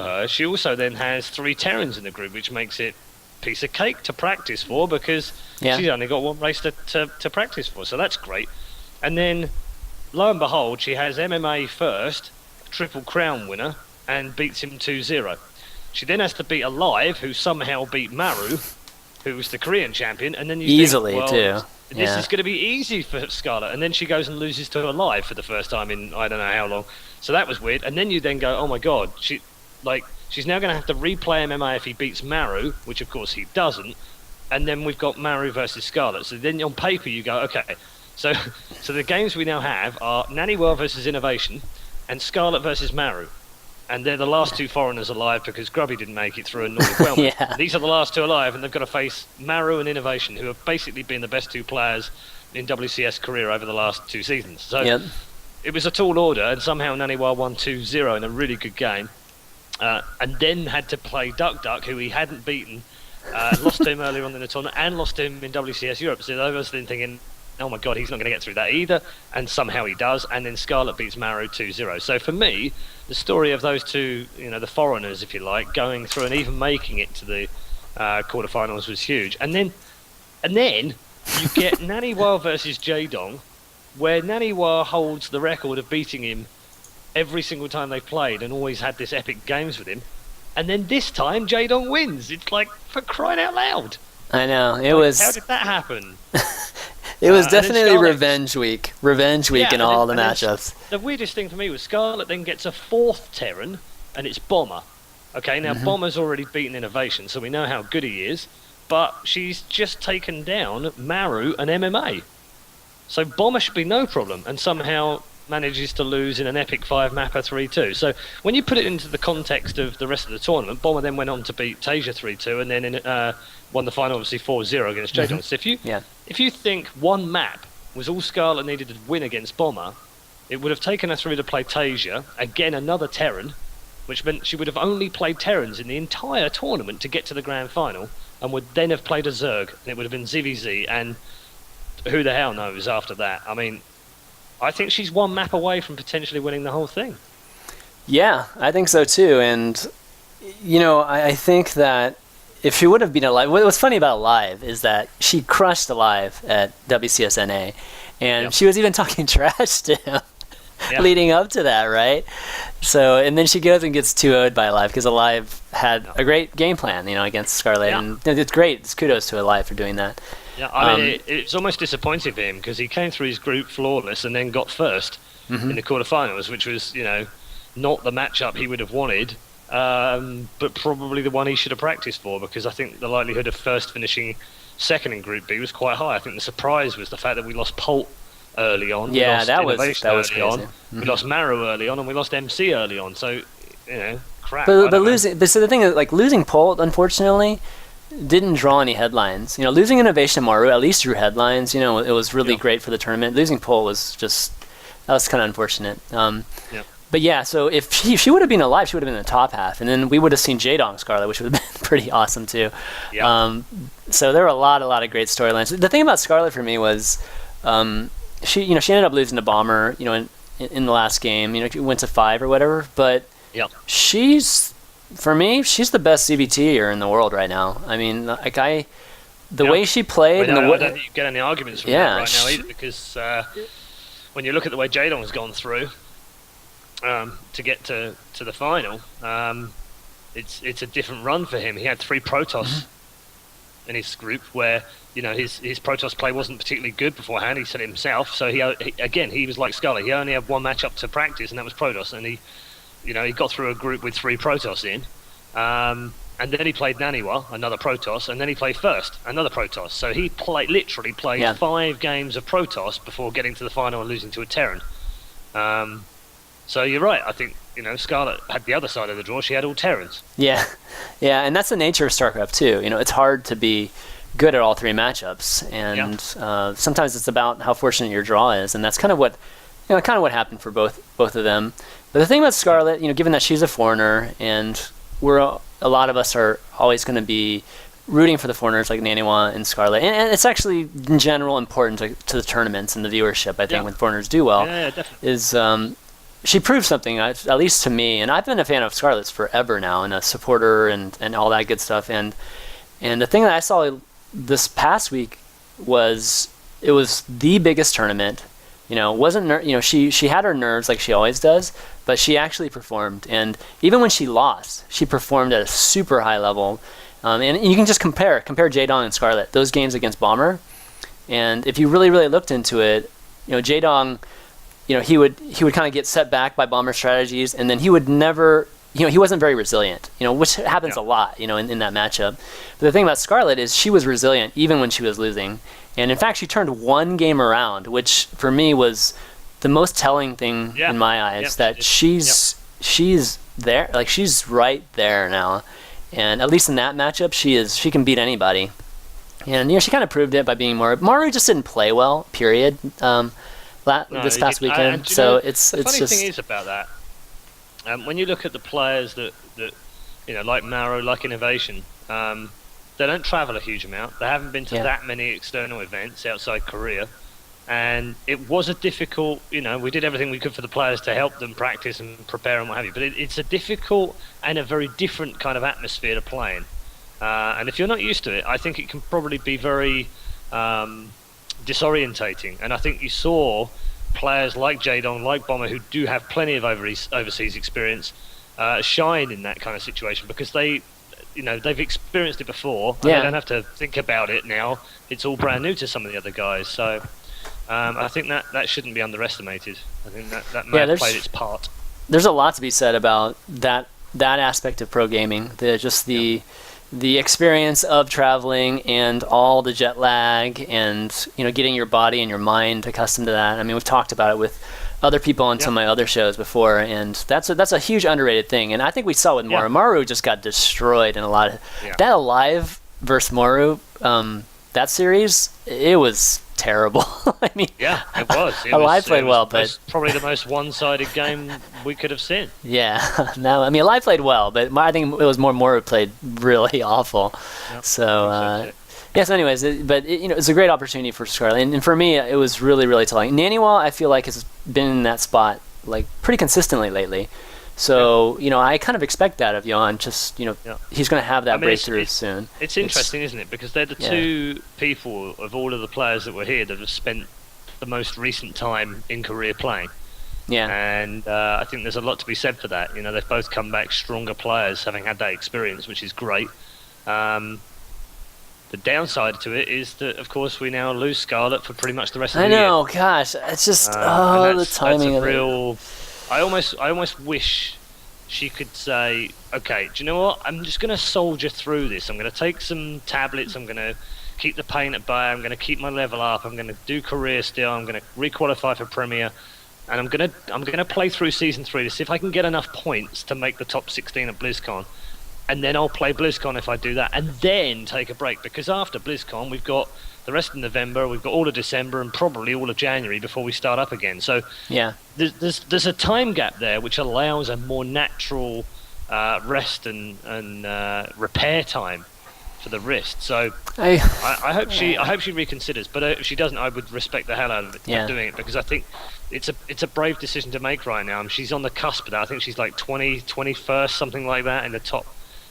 her, she also then has 3 Terrans in the group, which makes it a piece of cake to practice for, because she's only got 1 race to practice for, so that's great. And then, lo and behold, she has MMA first, Triple Crown winner, and beats him 2-0. She then has to beat Alive, who somehow beat Maru, who was the Korean champion, and then you easily think, well, too. This is going to be easy for Scarlett, and then she goes and loses to Alive for the first time in I don't know how long. So that was weird. And then you then go, oh my god, she's now going to have to replay MMA if he beats Maru, which of course he doesn't. And then we've got Maru versus Scarlett. So then on paper you go, okay, so the games we now have are Naniwa versus Innovation and Scarlett versus Maru. And they're the last 2 foreigners alive because Grubby didn't make it through a Nordic Whelmet. These are the last 2 alive, and they've got to face Maru and Innovation, who have basically been the best 2 players in WCS career over the last 2 seasons. So it was a tall order, and somehow Naniwa won 2-0 in a really good game. And then had to play Duck Duck, who he hadn't beaten, lost to him earlier on in the tournament, and lost to him in WCS Europe. So I was then thinking, oh my god, he's not going to get through that either, and somehow he does, and then Scarlett beats Maru 2-0. So for me, the story of those 2, the foreigners, if you like, going through and even making it to the quarterfinals was huge. And then you get Naniwa versus Jaedong, where Naniwa holds the record of beating him every single time they've played and always had this epic games with him. And then this time, Jaedong wins. It's like, for crying out loud. I know, it was... How did that happen? It was definitely revenge week in all the matchups. The weirdest thing for me was Scarlett then gets a 4th Terran, and it's Bomber. Okay, now Bomber's already beaten Innovation, so we know how good he is, but she's just taken down Maru and MMA. So Bomber should be no problem, and somehow manages to lose in an epic 5-mapper 3-2. So when you put it into the context of the rest of the tournament, Bomber then went on to beat Tasia 3-2, and then won the final, obviously 4-0 against Jaedong. So if you think 1 map was all Scarlett needed to win against Bomber, it would have taken her through to play Tasia, again another Terran, which meant she would have only played Terrans in the entire tournament to get to the grand final, and would then have played a Zerg, and it would have been ZVZ, and who the hell knows after that. I mean, I think she's 1 map away from potentially winning the whole thing. Yeah, I think so too. And, I think that if she would have been Alive, what's funny about Alive is that she crushed Alive at WCS NA, and she was even talking trash to him leading up to that, right? So, and then she goes and gets 2-0'd by Alive because Alive had a great game plan, against Scarlett, and it's great. It's kudos to Alive for doing that. Yeah, I mean, it's almost disappointing for him because he came through his group flawless and then got first in the quarterfinals, which was, not the matchup he would have wanted, but probably the one he should have practiced for, because I think the likelihood of first finishing second in Group B was quite high. I think the surprise was the fact that we lost Polt early on. Yeah, that was crazy. We lost Maru early on, and we lost MC early on. So, crap. But so the thing is, losing Polt, unfortunately, didn't draw any headlines. Losing Innovation and Maru at least drew headlines. It was really great for the tournament. Losing Polt was that was kind of unfortunate. But yeah, so if she would have been Alive, she would have been in the top half, and then we would have seen Jaedong Scarlett, which would have been pretty awesome too. So there were a lot of great storylines. The thing about Scarlett for me was, she ended up losing to Bomber, in the last game. She went to 5 or whatever, but for me, she's the best CBTer in the world right now. I mean, the way she played. I don't think you get any arguments from that right now either, because when you look at the way Jaedong's gone through to get to the final, it's a different run for him. He had 3 Protoss in his group where his Protoss play wasn't particularly good beforehand. He said it himself. So he was like Scully. He only had 1 matchup to practice, and that was Protoss, and he got through a group with 3 Protoss in, and then he played Naniwa, another Protoss, and then he played First, another Protoss. So he literally played 5 games of Protoss before getting to the final and losing to a Terran. So you're right. I think Scarlett had the other side of the draw. She had all Terrans. Yeah, and that's the nature of Starcraft too. It's hard to be good at all 3 matchups, and sometimes it's about how fortunate your draw is, and that's kind of what happened for both of them. But the thing about Scarlett, given that she's a foreigner, and a lot of us are always going to be rooting for the foreigners like Naniwa and Scarlett, and it's actually in general important to the tournaments and the viewership. I think when foreigners do well, definitely. is she proved something, at least to me. And I've been a fan of Scarlet's forever now, and a supporter, and all that good stuff. And the thing that I saw this past week was it was the biggest tournament. Wasn't she had her nerves like she always does, but she actually performed. And even when she lost, she performed at a super high level. And you can just compare Jaedong and Scarlet, those games against Bomber. And if you really, really looked into it, Jaedong, he would kind of get set back by Bomber strategies, and then he would never, he wasn't very resilient, which happens a lot, in that matchup. But the thing about Scarlet is she was resilient even when she was losing. And in fact, she turned one game around, which for me was the most telling thing in my eyes, that she's there, like she's right there now. And at least in that matchup, she can beat anybody. And she kind of proved it by being Maru just didn't play well, period. This past weekend. The funny thing is about that, when you look at the players that like Maru, like Innovation, they don't travel a huge amount. They haven't been to that many external events outside Korea, and it was a difficult. We did everything we could for the players to help them practice and prepare and what have you. But it's a difficult and a very different kind of atmosphere to play in. And if you're not used to it, I think it can probably be very disorientating. And I think you saw players like Jaedong, like Bomber, who do have plenty of overseas experience, shine in that kind of situation because they've experienced it before. And they don't have to think about it now. It's all brand new to some of the other guys. So I think that shouldn't be underestimated. I think that may have played its part. There's a lot to be said about that aspect of pro gaming. The experience of traveling and all the jet lag and getting your body and your mind accustomed to that. I mean, we've talked about it with other people on some of my other shows before, and that's a huge underrated thing. And I think we saw with Maru. Maru just got destroyed in a lot of that Alive versus Maru. That series, it was terrible. I mean, it was. Alive played well, but probably the most one-sided game we could have seen. Yeah, no, I mean, Alive played well, but I think it was more Maru played really awful. Yep. So, yes. Anyways, it's a great opportunity for Scarlet, and for me, it was really, really telling. Naniwal, I feel like has been in that spot like pretty consistently lately. So, I kind of expect that of Johan. Just, he's going to have that breakthrough soon. It's interesting, isn't it? Because they're the two people of all of the players that were here that have spent the most recent time in Korea playing. Yeah. And I think there's a lot to be said for that. They've both come back stronger players, having had that experience, which is great. The downside to it is that, of course, we now lose Scarlet for pretty much the rest of the year. I know, gosh. It's just, the timing of it. I almost wish she could say, okay, do you know what? I'm just going to soldier through this. I'm going to take some tablets. I'm going to keep the pain at bay. I'm going to keep my level up. I'm going to do career still. I'm going to requalify for Premier. And I'm going to play through Season 3 to see if I can get enough points to make the top 16 at BlizzCon. And then I'll play BlizzCon if I do that. And then take a break. Because after BlizzCon, we've got the rest of November, we've got all of December, and probably all of January before we start up again. So there's a time gap there which allows a more natural rest and repair time for the wrist. So I hope she reconsiders. But if she doesn't, I would respect the hell out of it doing it, because I think it's a brave decision to make right now. She's on the cusp of that. I think she's like 21st, something like that,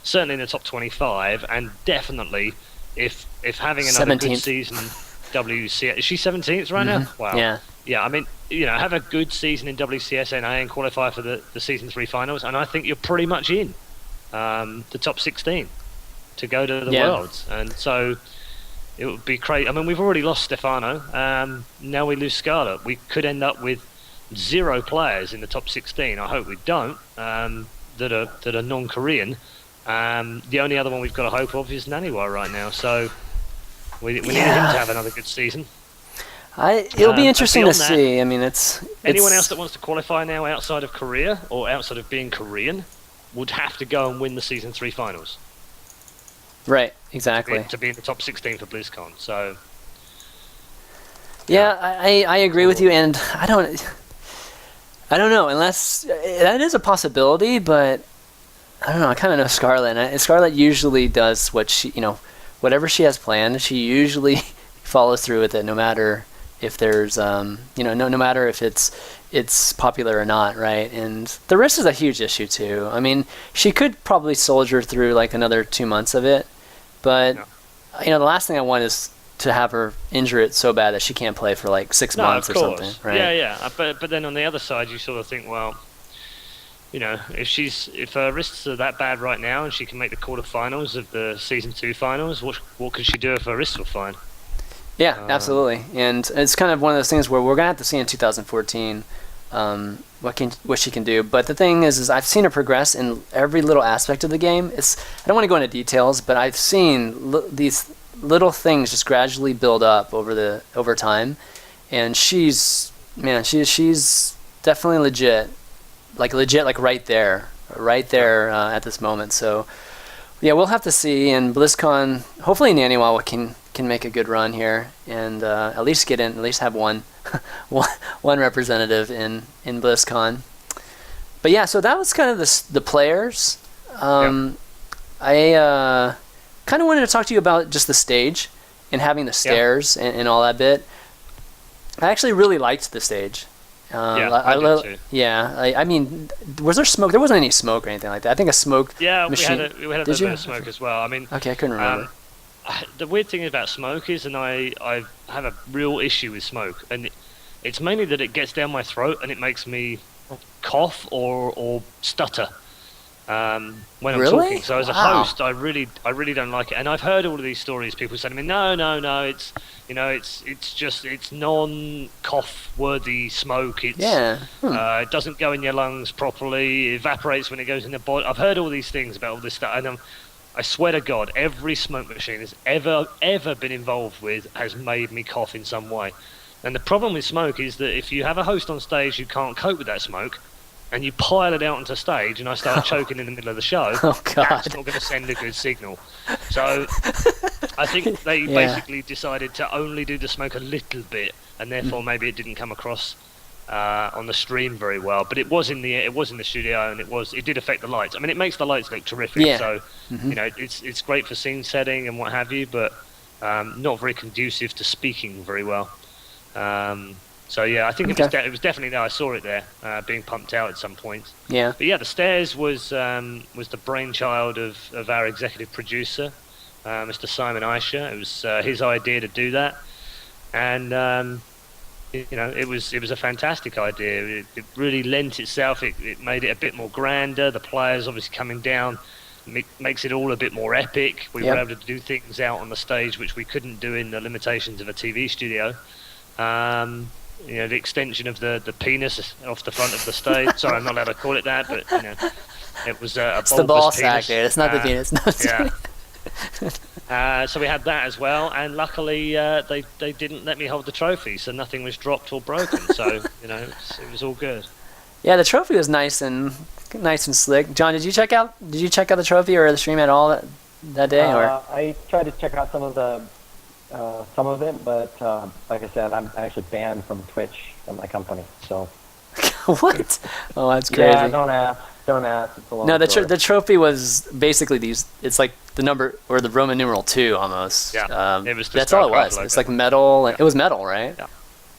certainly in the top 25, and definitely. If having another 17th. Good season WCS, is she 17th right now? Wow. Yeah. I mean, have a good season in WCS NA and qualify for the Season 3 finals, and I think you're pretty much in the top 16 to go to the Worlds. And so it would be crazy. I mean, we've already lost Stefano. Now we lose Scarlet. We could end up with 0 players in the top 16. I hope we don't. That are non-Korean. The only other one we've got a hope of is Naniwa right now, so we need him to have another good season. It'll be interesting to see. I mean, it's anyone else that wants to qualify now outside of Korea or outside of being Korean would have to go and win the Season 3 finals. Right, exactly. To be in the top 16 for BlizzCon. So I agree with you, and I don't know, unless that is a possibility, but I don't know. I kind of know Scarlet, and Scarlet usually does what she, whatever she has planned, she usually follows through with it, no matter if there's no matter if it's popular or not, right? And the risk is a huge issue too. I mean, she could probably soldier through like another 2 months of it, but the last thing I want is to have her injure it so bad that she can't play for like 6 months or something, right? Yeah. But then on the other side, you sort of think, well, if her wrists are that bad right now and she can make the quarterfinals of the season 2 finals, what could she do if her wrists were fine? Yeah, absolutely. And it's kind of one of those things where we're gonna have to see in 2014 what she can do. But the thing is I've seen her progress in every little aspect of the game. I don't want to go into details, but I've seen these little things just gradually build up over time, and she's definitely legit like right there at this moment. So yeah, we'll have to see. And BlizzCon, hopefully Naniwawa can make a good run here and at least have one representative in BlizzCon. But yeah, so that was kind of the players. I kind of wanted to talk to you about just the stage and having the stairs and all that bit. I actually really liked the stage. I did too. Yeah, I mean, was there smoke? There wasn't any smoke or anything like that. I think a smoke machine. we had a bit of smoke as well. I mean, okay, I couldn't remember. The weird thing about smoke is, and I have a real issue with smoke, and it's mainly that it gets down my throat and it makes me cough or stutter when I'm talking. So as a host, I really don't like it. And I've heard all of these stories. People say to me, no, it's non-cough worthy smoke. It doesn't go in your lungs properly. It evaporates when it goes in the body. I've heard all these things about all this stuff, and I swear to God, every smoke machine has ever been involved with has made me cough in some way. And the problem with smoke is that if you have a host on stage who can't cope with that smoke, and you pile it out onto stage, and I start choking in the middle of the show, that's not going to send a good signal. So I think they basically decided to only do the smoke a little bit, and therefore maybe it didn't come across on the stream very well. But it was in the studio, and it did affect the lights. I mean, it makes the lights look terrific. Yeah. So it's great for scene setting and what have you, but not very conducive to speaking very well. So yeah, I think it was definitely there. I saw it there being pumped out at some point. Yeah. But yeah, the stairs was the brainchild of our executive producer, Mr. Simon Aisha. It was his idea to do that, and it was a fantastic idea. It really lent itself. It made it a bit more grander. The players obviously coming down makes it all a bit more epic. We were able to do things out on the stage which we couldn't do in the limitations of a TV studio. The extension of the penis off the front of the stage. Sorry, I'm not allowed to call it that, but it was a it's the ball sack, dude. It's not the penis. No, so we had that as well, and luckily they didn't let me hold the trophy, so nothing was dropped or broken. So it was all good. Yeah, the trophy was nice and slick. John, did you check out the trophy or the stream at all that day? I tried to check out some of it, but like I said, I'm actually banned from Twitch at my company. So what? Oh, that's crazy. Yeah, don't ask. It's a long story. The trophy was basically it's like the number or the Roman numeral 2 almost. Yeah, it was. That's all it was. It's like metal. It was metal, right?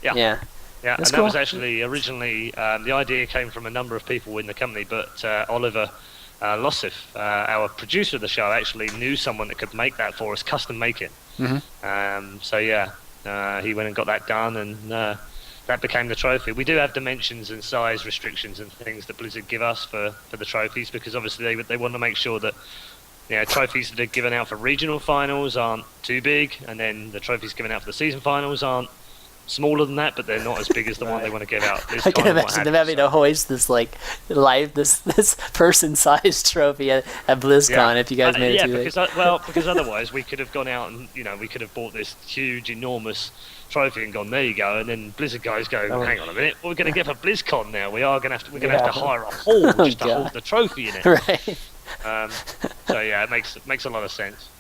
Yeah. Yeah, and that was actually originally the idea came from a number of people in the company, but Oliver Lossif, our producer of the show, actually knew someone that could make that for us, custom make it. So he went and got that done, and that became the trophy. We do have dimensions and size restrictions and things that Blizzard give us for the trophies, because obviously they want to make sure that trophies that are given out for regional finals aren't too big, and then the trophies given out for the season finals aren't smaller than that, but they're not as big as the one they want to give out. I can imagine them having to hoist this this person-sized trophy at BlizzCon if you guys made it too big. Because otherwise we could have gone out and we could have bought this huge, enormous trophy and gone, there you go, and then Blizzard guys go, hang on a minute, what are we going to get for BlizzCon now? We're going to have to hire a hall just to hold the trophy in it. Right. So yeah, it makes a lot of sense.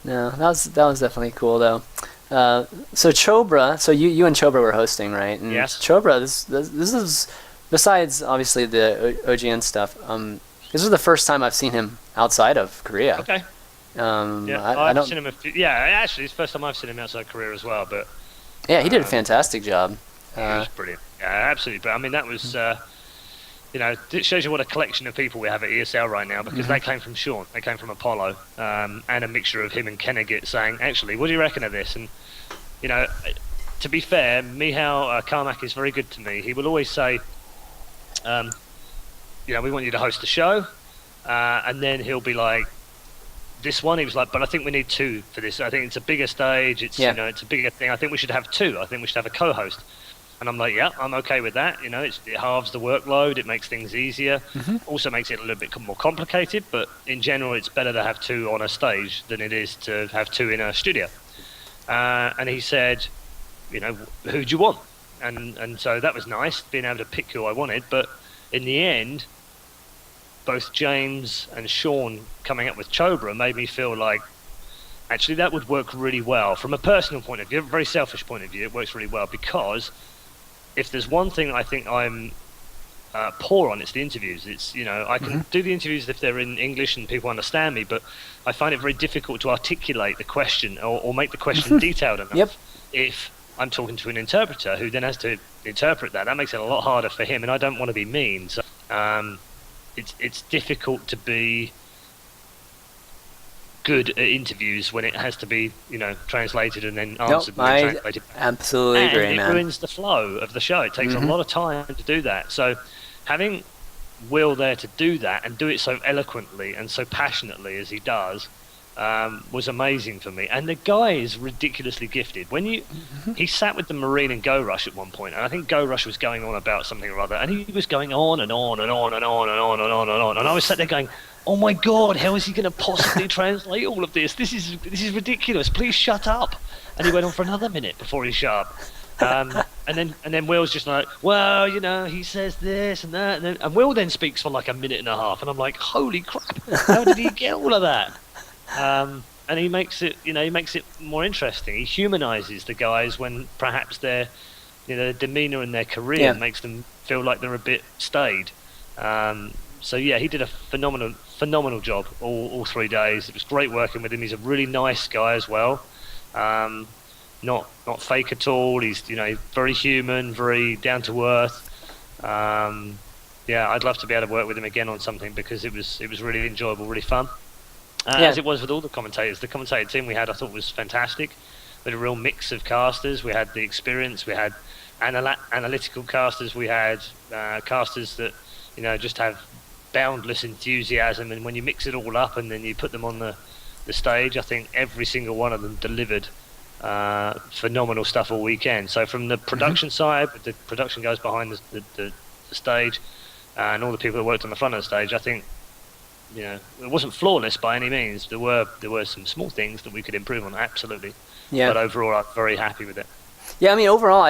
No, that was definitely cool though. So Chobra, so you and Chobra were hosting, right? And yes. Chobra, this is, besides obviously the OGN stuff, this is the first time I've seen him outside of Korea. Okay. I've seen him actually it's the first time I've seen him outside Korea as well, but Yeah, he did a fantastic job. He was brilliant. Yeah, absolutely. But I mean, that was, it shows you what a collection of people we have at ESL right now, because they came from Sean, they came from Apollo, and a mixture of him and Kennigit saying, actually, what do you reckon of this? And, to be fair, Michał Carmack is very good to me. He will always say, we want you to host the show, and then he'll be like, this one, he was like, but I think we need 2 for this. I think it's a bigger stage. It's it's a bigger thing. I think we should have 2. I think we should have a co-host. And I'm like, yeah, I'm okay with that. It halves the workload. It makes things easier. Also makes it a little bit more complicated. But in general, it's better to have 2 on a stage than it is to have 2 in a studio. And he said, who do you want? And so that was nice, being able to pick who I wanted. But in the end, both James and Sean coming up with Chobra made me feel like, actually, that would work really well. From a personal point of view, a very selfish point of view, it works really well, because if there's one thing I think I'm poor on, it's the interviews. It's, I can do the interviews if they're in English and people understand me, but I find it very difficult to articulate the question or make the question detailed enough if I'm talking to an interpreter who then has to interpret that. That makes it a lot harder for him, and I don't want to be mean. So it's difficult to be good at interviews when it has to be, translated and then answered. Translated. Absolutely agree, man. It ruins the flow of the show. It takes a lot of time to do that. So having Will there to do that and do it so eloquently and so passionately as he does was amazing for me. And the guy is ridiculously gifted. When he sat with the Marine and Go Rush at one point, and I think Go Rush was going on about something or other, and he was going on and on and on and on and on and on and on, and I was sat there going, oh my God, how is he going to possibly translate all of this? This is ridiculous. Please shut up. And he went on for another minute before he shut up. And then Will's just like, well, he says this and that, and Will then speaks for like a minute and a half, and I'm like, holy crap, how did he get all of that? And he makes it, more interesting. He humanizes the guys when perhaps their, demeanor and their career makes them feel like they're a bit staid. So yeah, he did a phenomenal job all 3 days. It was great working with him. He's a really nice guy as well. Not fake at all. He's very human, very down to earth. I'd love to be able to work with him again on something, because it was really enjoyable, really fun. As it was with all the commentators. The commentator team we had, I thought, was fantastic. We had a real mix of casters. We had the experience. We had analytical casters. We had casters that just have boundless enthusiasm, and when you mix it all up and then you put them on the stage, I think every single one of them delivered phenomenal stuff all weekend. So from the production side, the production goes behind the stage, and all the people that worked on the front of the stage, I think it wasn't flawless by any means. There were some small things that we could improve on, absolutely. But overall, I'm very happy with it. Yeah, I mean, overall,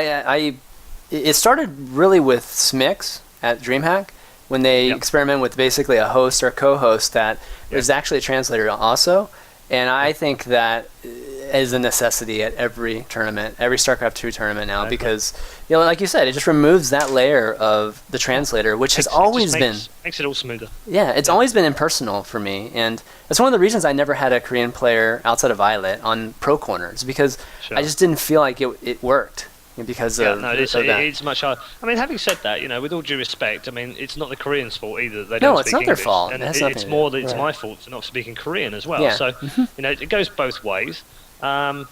it started really with Smix at DreamHack, when they experiment with basically a host or co-host that is actually a translator also. And I think that is a necessity at every tournament, every StarCraft 2 tournament now, because, like you said, it just removes that layer of the translator, which has always been... Makes it all smoother. Yeah, it's always been impersonal for me. And that's one of the reasons I never had a Korean player outside of Violet on Pro Corners, because I just didn't feel like it worked. Because it's much harder. I mean, having said that, with all due respect, I mean, it's not the Koreans' fault either. They don't speak English. Their fault. And it's more that it's my fault for not speaking Korean as well. So, it goes both ways. And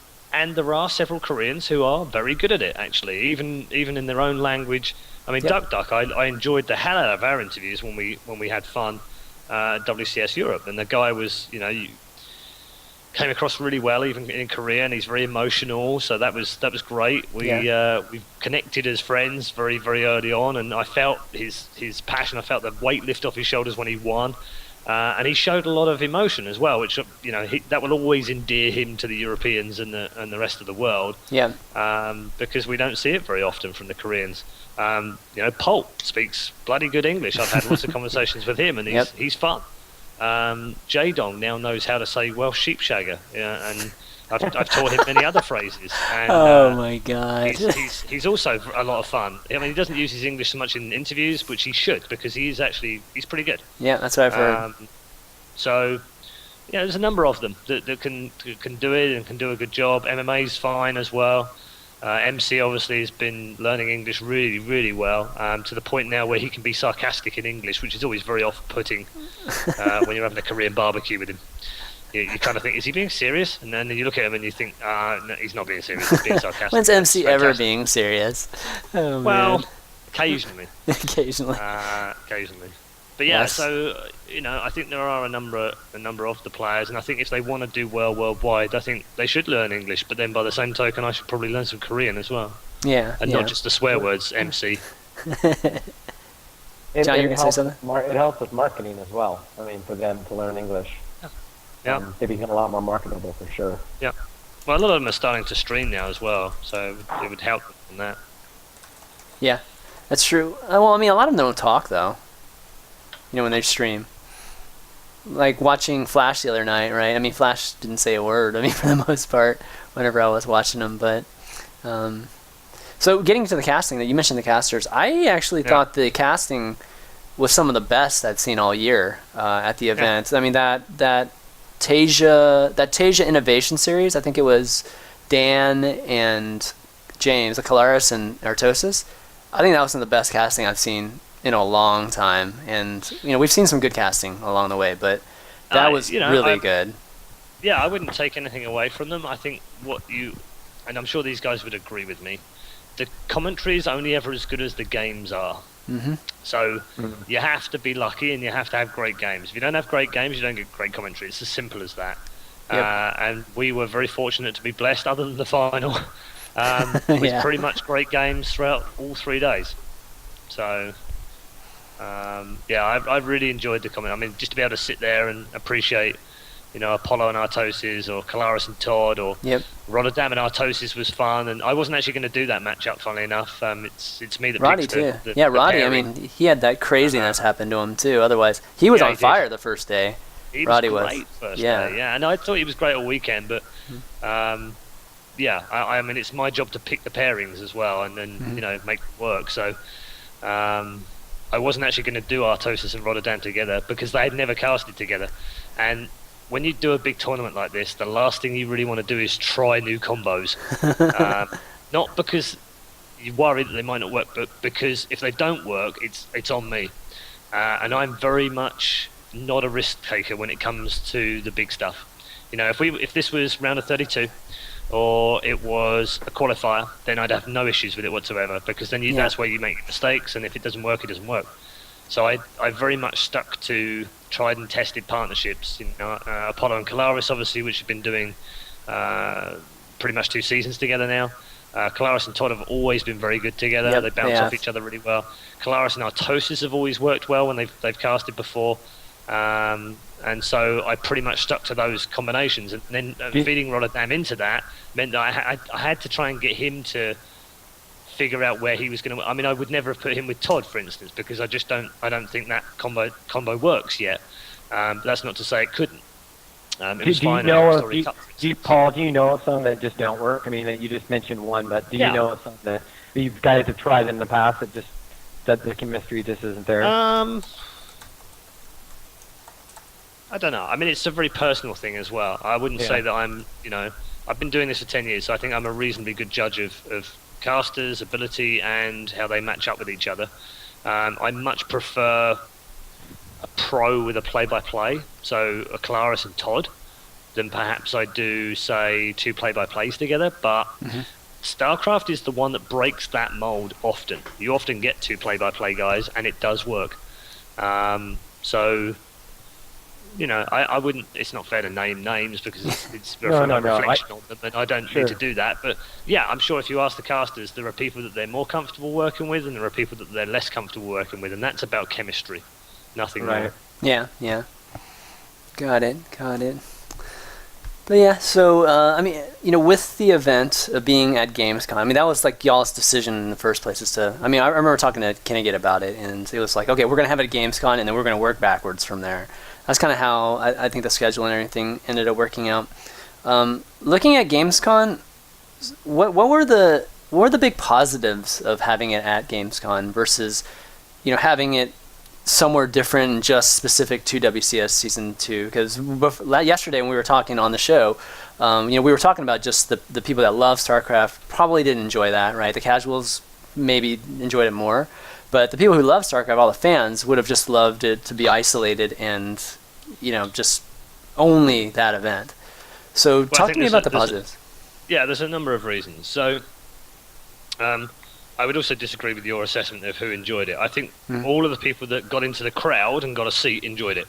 there are several Koreans who are very good at it, actually, even in their own language. I mean, Duck, I enjoyed the hell out of our interviews when we had fun at WCS Europe, and the guy was, came across really well even in Korea, and he's very emotional, so that was great. We connected as friends very, very early on, and I felt his passion. I felt the weight lift off his shoulders when he won, and he showed a lot of emotion as well, which that will always endear him to the Europeans and the rest of the world. Because we don't see it very often from the Koreans. Polt speaks bloody good English. I've had lots of conversations with him, and he's fun. Jaedong now knows how to say Welsh sheepshagger, and I've taught him many other phrases. And, oh my god! He's also a lot of fun. I mean, he doesn't use his English so much in interviews, which he should, because he's pretty good. Yeah, that's what I've heard. So, there's a number of them that can do it and can do a good job. MMA's fine as well. MC obviously has been learning English really, really well, to the point now where he can be sarcastic in English, which is always very off-putting when you're having a Korean barbecue with him. You kind of think, is he being serious? And then you look at him and you think, no, he's not being serious, he's being sarcastic. When's MC ever being serious? Oh, well, man. occasionally. Occasionally. Occasionally. But yeah, Yes. so I think there are a number of the players, and I think if they want to do well worldwide, I think they should learn English. But then by the same token, I should probably learn some Korean as well, Yeah. and not just the swear words. MC. John, you gonna say something? It helps with marketing as well. I mean, for them to learn English. Yeah. They become a lot more marketable for sure. Yeah. Well, a lot of them are starting to stream now as well, so it would help in that. Yeah, that's true. Well, I mean, a lot of them don't talk though. When they stream. Like watching Flash the other night, right? I mean, Flash didn't say a word. I mean, for the most part, whenever I was watching him. But so getting to the casting, that you mentioned the casters, I actually thought the casting was some of the best I've seen all year at the event. I mean, that Tasia Innovation Series, I think it was Dan and James, the Calaris and Artosis. I think that was some of the best casting I've seen in a long time, and we've seen some good casting along the way, but that was really good. Yeah, I wouldn't take anything away from them. I think and I'm sure these guys would agree with me, the commentary is only ever as good as the games are. Mm-hmm. So you have to be lucky, and you have to have great games. If you don't have great games, you don't get great commentary. It's as simple as that. Yep. And we were very fortunate to be blessed, other than the final, with pretty much great games throughout all 3 days. So I've really enjoyed the comment. I mean, just to be able to sit there and appreciate, Apollo and Artosis, or Calaris and Todd, or Rotterdam and Artosis was fun. And I wasn't actually going to do that matchup, funnily enough. It's me that Roddy picks too. the Roddy. pairing. I mean, he had that craziness happen to him too. Otherwise, he was on fire the first day. Roddy was great first day, and I thought he was great all weekend. But I mean, it's my job to pick the pairings as well, and then make it work. So. I wasn't actually going to do Artosis and Rotterdam together because they had never casted together. And when you do a big tournament like this, the last thing you really want to do is try new combos. Not because you worry that they might not work, but because if they don't work, it's on me. And I'm very much not a risk taker when it comes to the big stuff. If this was round of 32, or it was a qualifier, then I'd have no issues with it whatsoever, because then that's where you make mistakes, and if it doesn't work, it doesn't work. So I very much stuck to tried and tested partnerships. Apollo and Calaris, obviously, which have been doing pretty much 2 seasons together now. Calaris and Todd have always been very good together. They bounce off each other really well. Calaris and Artosis have always worked well when they've casted before. And so I pretty much stuck to those combinations, and then feeding Rotterdam into that meant that I had to try and get him to figure out where he was going to. I mean, I would never have put him with Todd, for instance, because I don't think that combo works yet. But that's not to say it couldn't. It was fine. Paul, do you know of some that just don't work? I mean, you just mentioned one, but do you know of some that you've guys have tried in the past that the chemistry just isn't there? I don't know. I mean, it's a very personal thing as well. I wouldn't say that I'm, I've been doing this for 10 years, so I think I'm a reasonably good judge of casters' ability and how they match up with each other. I much prefer a pro with a play-by-play, so a Calaris and Todd, than perhaps I do, say, 2 play-by-plays together. But Starcraft is the one that breaks that mold often. You often get 2 play-by-play guys, and it does work. So... I wouldn't. It's not fair to name names because it's a reflection on them, and I don't need to do that. But yeah, I'm sure if you ask the casters, there are people that they're more comfortable working with, and there are people that they're less comfortable working with, and that's about chemistry, nothing more. Yeah. Got it. But yeah, so I mean, with the event being at GamesCom, I mean that was like y'all's decision in the first place. I remember talking to Kennigit about it, and it was like, okay, we're gonna have it at GamesCom, and then we're gonna work backwards from there. That's kind of how I think the schedule and everything ended up working out. Looking at GamesCon, what were the big positives of having it at GamesCon versus, having it somewhere different, just specific to WCS Season 2. Because yesterday when we were talking on the show, we were talking about just the people that love StarCraft probably didn't enjoy that, right? The casuals maybe enjoyed it more. But the people who love StarCraft, all the fans, would have just loved it to be isolated and, just only that event. So talk to me about the positives. There's a number of reasons. So I would also disagree with your assessment of who enjoyed it. I think all of the people that got into the crowd and got a seat enjoyed it,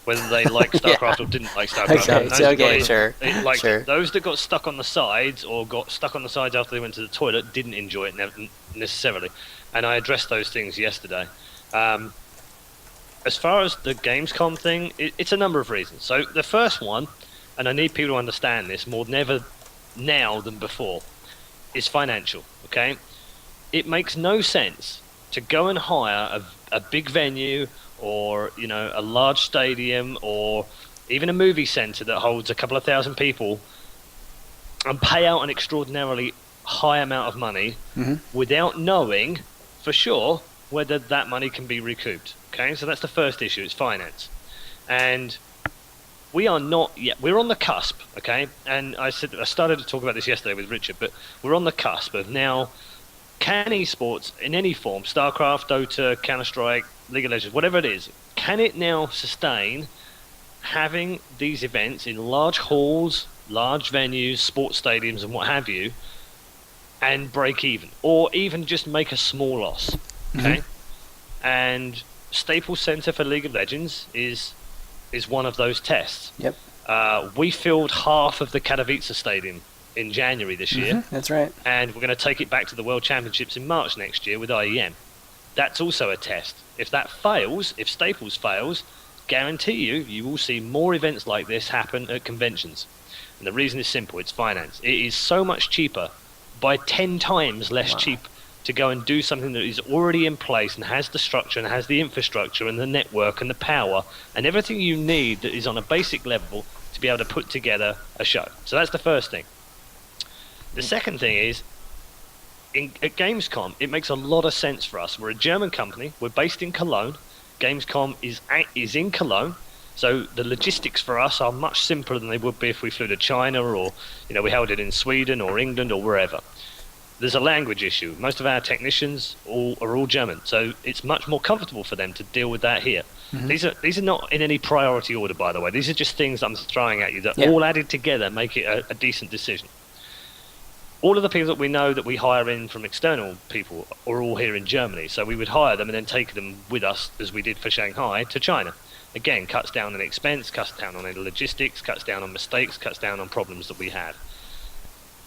whether they liked StarCraft or didn't like StarCraft. Sure. Those that got stuck on the sides or got stuck on the sides after they went to the toilet didn't enjoy it necessarily. And I addressed those things yesterday. As far as the GamesCom thing, it's a number of reasons. So the first one, and I need people to understand this more than ever now than before, is financial, okay? It makes no sense to go and hire a big venue or, a large stadium or even a movie centre that holds a couple of thousand people and pay out an extraordinarily high amount of money without knowing for sure whether that money can be recouped. Okay, so that's the first issue, it's finance. And we are not yet, we're on the cusp, okay? And I started to talk about this yesterday with Richard, but we're on the cusp of now, can esports in any form, StarCraft, Dota, Counter-Strike, League of Legends, whatever it is, can it now sustain having these events in large halls, large venues, sports stadiums and what have you, and break even, or even just make a small loss, okay? And Staples Center for League of Legends is one of those tests. Yep. We filled half of the Katowice Stadium in January this year. That's right. And we're going to take it back to the World Championships in March next year with IEM. That's also a test. If that fails, if Staples fails, guarantee you will see more events like this happen at conventions. And the reason is simple, it's finance. It is so much cheaper, by 10 times less cheap, to go and do something that is already in place and has the structure and has the infrastructure and the network and the power and everything you need that is on a basic level to be able to put together a show. So that's the first thing. The second thing is, at GamesCom, it makes a lot of sense for us. We're a German company. We're based in Cologne. GamesCom is in Cologne. So the logistics for us are much simpler than they would be if we flew to China or, we held it in Sweden or England or wherever. There's a language issue. Most of our technicians are all German, so it's much more comfortable for them to deal with that here. These are not in any priority order, by the way. These are just things I'm throwing at you that all added together make it a decent decision. All of the people that we know that we hire in from external people are all here in Germany, so we would hire them and then take them with us, as we did for Shanghai, to China. Again, cuts down on expense, cuts down on logistics, cuts down on mistakes, cuts down on problems that we had.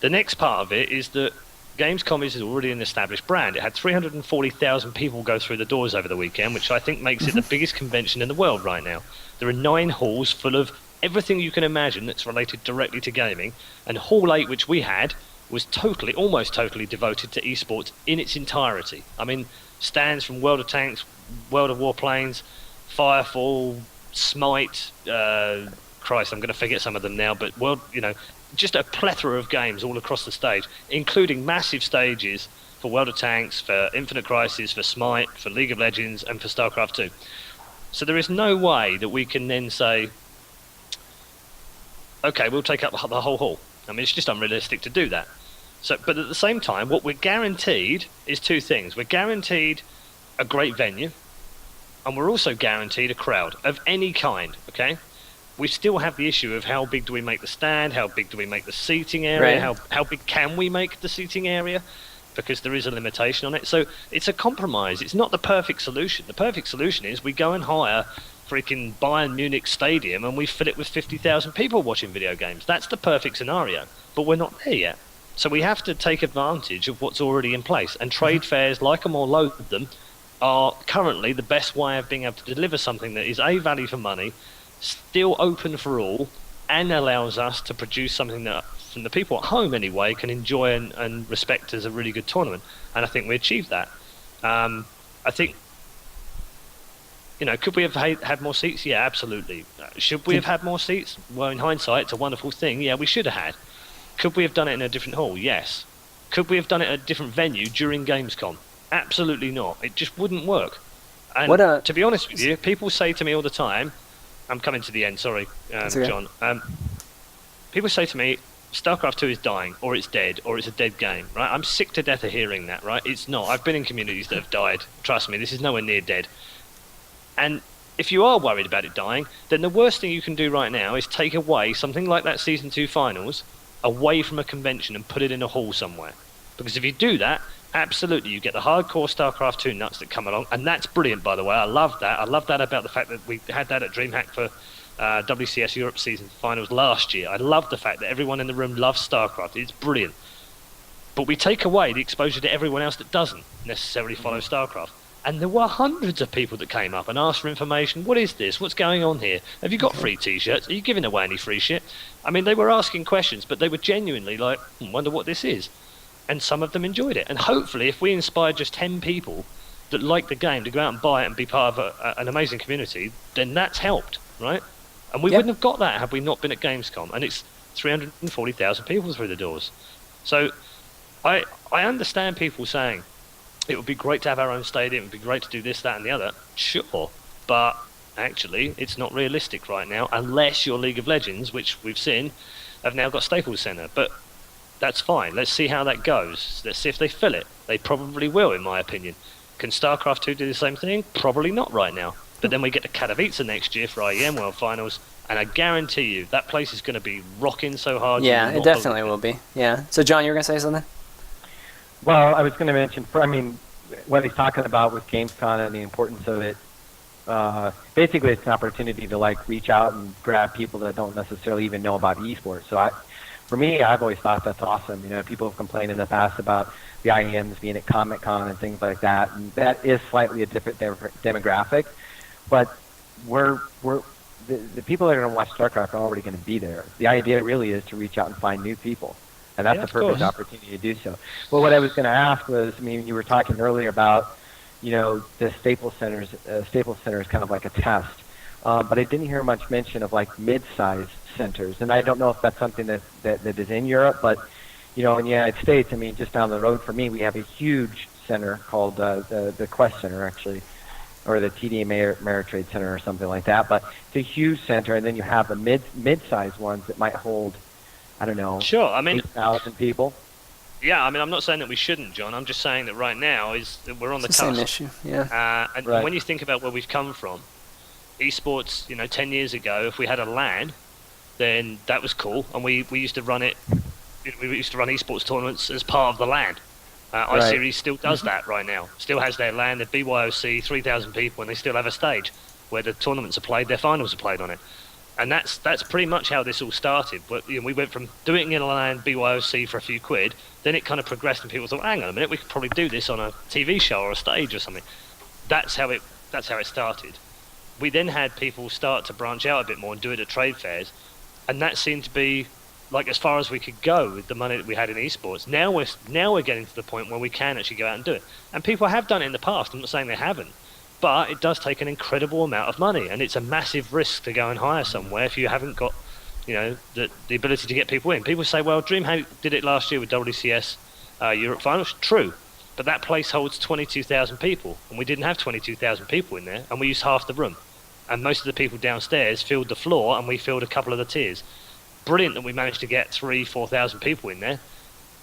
The next part of it is that Gamescom is already an established brand. It had 340,000 people go through the doors over the weekend, which I think makes it the biggest convention in the world right now. There are 9 halls full of everything you can imagine that's related directly to gaming, and Hall 8, which we had, was almost totally devoted to esports in its entirety. I mean, stands from World of Tanks, World of Warplanes, Firefall, Smite, Christ, I'm going to forget some of them now, but just a plethora of games all across the stage, including massive stages for World of Tanks, for Infinite Crisis, for Smite, for League of Legends, and for Starcraft 2. So there is no way that we can then say, okay, we'll take up the whole hall. I mean, it's just unrealistic to do that. So, but at the same time, what we're guaranteed is 2 things. We're guaranteed a great venue, and we're also guaranteed a crowd of any kind, okay? We still have the issue of how big do we make the stand, how big do we make the seating area, how big can we make the seating area, because there is a limitation on it. So it's a compromise. It's not the perfect solution. The perfect solution is we go and hire freaking Bayern Munich Stadium and we fill it with 50,000 people watching video games. That's the perfect scenario, but we're not there yet. So we have to take advantage of what's already in place, and trade fairs, like them or loathe them, are currently the best way of being able to deliver something that is A, value for money, still open for all, and allows us to produce something that, from the people at home anyway, can enjoy and respect as a really good tournament. And I think we achieved that. I think, could we have had more seats? Yeah, absolutely. Should we have had more seats? Well, in hindsight, it's a wonderful thing. Yeah, we should have had. Could we have done it in a different hall? Yes. Could we have done it at a different venue during Gamescom? Absolutely not. It just wouldn't work. And to be honest with you, people say to me all the time, I'm coming to the end, sorry, okay. John. People say to me, Starcraft 2 is dying, or it's dead, or it's a dead game, right? I'm sick to death of hearing that, right? It's not. I've been in communities that have died. Trust me, this is nowhere near dead. And if you are worried about it dying, then the worst thing you can do right now is take away something like that Season 2 finals away from a convention and put it in a hall somewhere. Because if you do that, absolutely, you get the hardcore StarCraft 2 nuts that come along, and that's brilliant, by the way. I love that. I love that about the fact that we had that at DreamHack for WCS Europe Season Finals last year. I love the fact that everyone in the room loves StarCraft. It's brilliant. But we take away the exposure to everyone else that doesn't necessarily follow StarCraft. And there were hundreds of people that came up and asked for information. What is this? What's going on here? Have you got free t-shirts? Are you giving away any free shit? I mean, they were asking questions, but they were genuinely like, wonder what this is. And some of them enjoyed it. And hopefully, if we inspire just 10 people that like the game to go out and buy it and be part of an amazing community, then that's helped, right? And we wouldn't have got that had we not been at GamesCom. And it's 340,000 people through the doors. So I understand people saying, it would be great to have our own stadium, it would be great to do this, that, and the other. Sure. But actually, it's not realistic right now, unless you're League of Legends, which we've seen, have now got Staples Center. But that's fine. Let's see how that goes. Let's see if they fill it. They probably will, in my opinion. Can StarCraft 2 do the same thing? Probably not right now. But then we get to Katowice next year for IEM World Finals, and I guarantee you that place is going to be rocking so hard. Yeah, it definitely will be. Yeah. So, John, you were going to say something? Well, I was going to mention, what he's talking about with GamesCom and the importance of it, basically it's an opportunity to reach out and grab people that don't necessarily even know about esports. So for me, I've always thought that's awesome. People have complained in the past about the IEMs being at Comic-Con and things like that, and that is slightly a different demographic. But the people that are going to watch StarCraft are already going to be there. The idea really is to reach out and find new people. And that's a perfect opportunity to do so. Well, what I was going to ask was, you were talking earlier about, the Staples Center is kind of like a test. But I didn't hear much mention of mid-sized centers. And I don't know if that's something that is in Europe, but, in the United States, just down the road from me, we have a huge center called the Quest Center, actually, or the TD Ameritrade Center or something like that. But it's a huge center, and then you have the mid-sized ones that might hold, I don't know, sure. 8,000 people. Yeah, I'm not saying that we shouldn't, John. I'm just saying that right now we're on the cusp. Same issue, yeah. And when you think about where we've come from, esports, 10 years ago, if we had a LAN, then that was cool, and we used to run it. We used to run esports tournaments as part of the LAN. iSeries still does that right now. Still has their LAN, their BYOC, 3,000 people, and they still have a stage where the tournaments are played, their finals are played on it. And that's pretty much how this all started. But, we went from doing it in a LAN BYOC for a few quid, then it kind of progressed, and people thought, hang on a minute, we could probably do this on a TV show or a stage or something. That's how it started. We then had people start to branch out a bit more and do it at trade fairs, and that seemed to be as far as we could go with the money that we had in esports. Now we're getting to the point where we can actually go out and do it. And people have done it in the past. I'm not saying they haven't. But it does take an incredible amount of money, and it's a massive risk to go and hire somewhere if you haven't got, the ability to get people in. People say, well, DreamHack did it last year with WCS Europe Finals. True, but that place holds 22,000 people, and we didn't have 22,000 people in there, and we used half the room. And most of the people downstairs filled the floor, and we filled a couple of the tiers. Brilliant that we managed to get 4,000 people in there,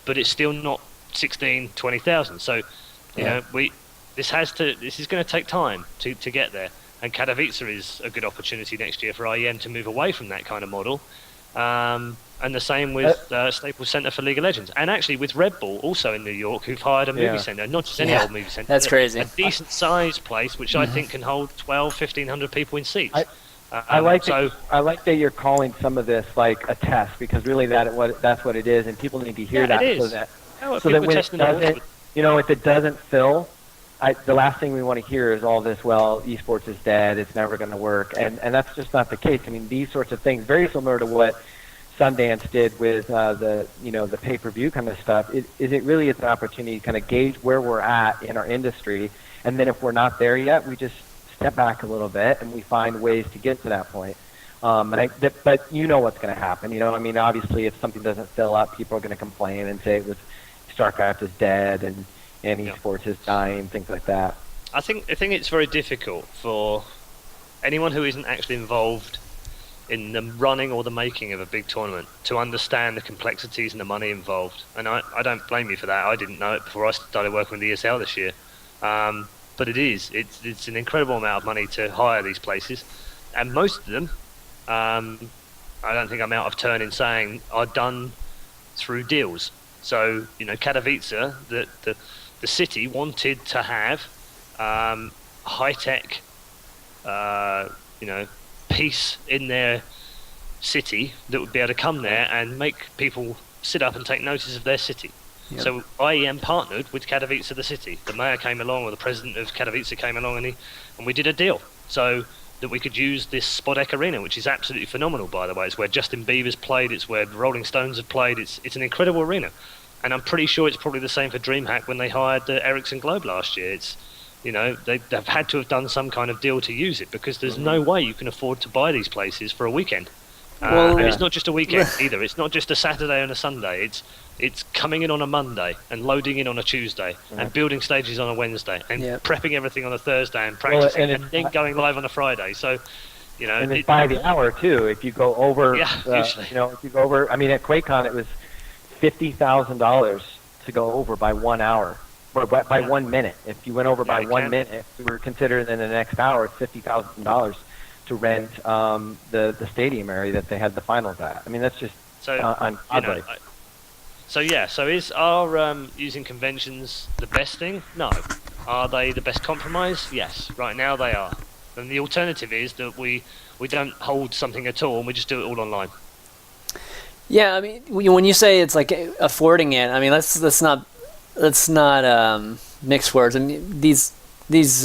but it's still not 16, 20,000. So, This is going to take time to get there, and Katowice is a good opportunity next year for IEM to move away from that kind of model, and the same with Staples Center for League of Legends, and actually with Red Bull also in New York, who've hired a movie center, not just any old movie center. That's crazy. A decent sized place, which I think can hold 1,500 people in seats. I like that you're calling some of this a test, because really that's what it is, and people need to hear that it is. so that when it doesn't, if it doesn't fill. The last thing we want to hear is all this, well, esports is dead, it's never going to work, and that's just not the case. These sorts of things, very similar to what Sundance did with the pay-per-view kind of stuff, it really is an opportunity to kind of gauge where we're at in our industry, and then if we're not there yet, we just step back a little bit and we find ways to get to that point. But you know what's going to happen. Obviously, if something doesn't fill up, people are going to complain and say Starcraft is dead and esports is dying, things like that. I think it's very difficult for anyone who isn't actually involved in the running or the making of a big tournament to understand the complexities and the money involved. And I don't blame you for that. I didn't know it before I started working with the ESL this year. But it's an incredible amount of money to hire these places, and most of them, I don't think I'm out of turn in saying, are done through deals. So, Katowice, the city wanted to have high-tech, piece in their city that would be able to come there and make people sit up and take notice of their city. Yep. So IEM partnered with Katowice, the city. The mayor came along, or the president of Katowice came along, and we did a deal so that we could use this Spodek Arena, which is absolutely phenomenal, by the way. It's where Justin Bieber's played, it's where the Rolling Stones have played. It's an incredible arena, and I'm pretty sure it's probably the same for DreamHack when they hired the Ericsson Globe last year. It's they've had to have done some kind of deal to use it, because there's no way you can afford to buy these places for a weekend. And it's not just a weekend either. It's not just a Saturday and a Sunday. It's coming in on a Monday and loading in on a Tuesday and building stages on a Wednesday and prepping everything on a Thursday and practicing and then going live on a Friday. So, and it's by the hour too. If you go over, if you go over, I mean, at QuakeCon it was $50,000 to go over by 1 hour. Or by 1 minute. If you went over by 1 minute, we were considered in the next hour, it's $50,000 to rent the stadium area that they had the finals at. I mean, that's just ungodly. So is our using conventions the best thing? No. Are they the best compromise? Yes. Right now they are. And the alternative is that we don't hold something at all and we just do it all online. Yeah, I mean, when you say it's like affording it, I mean, let's not mix words. I mean, these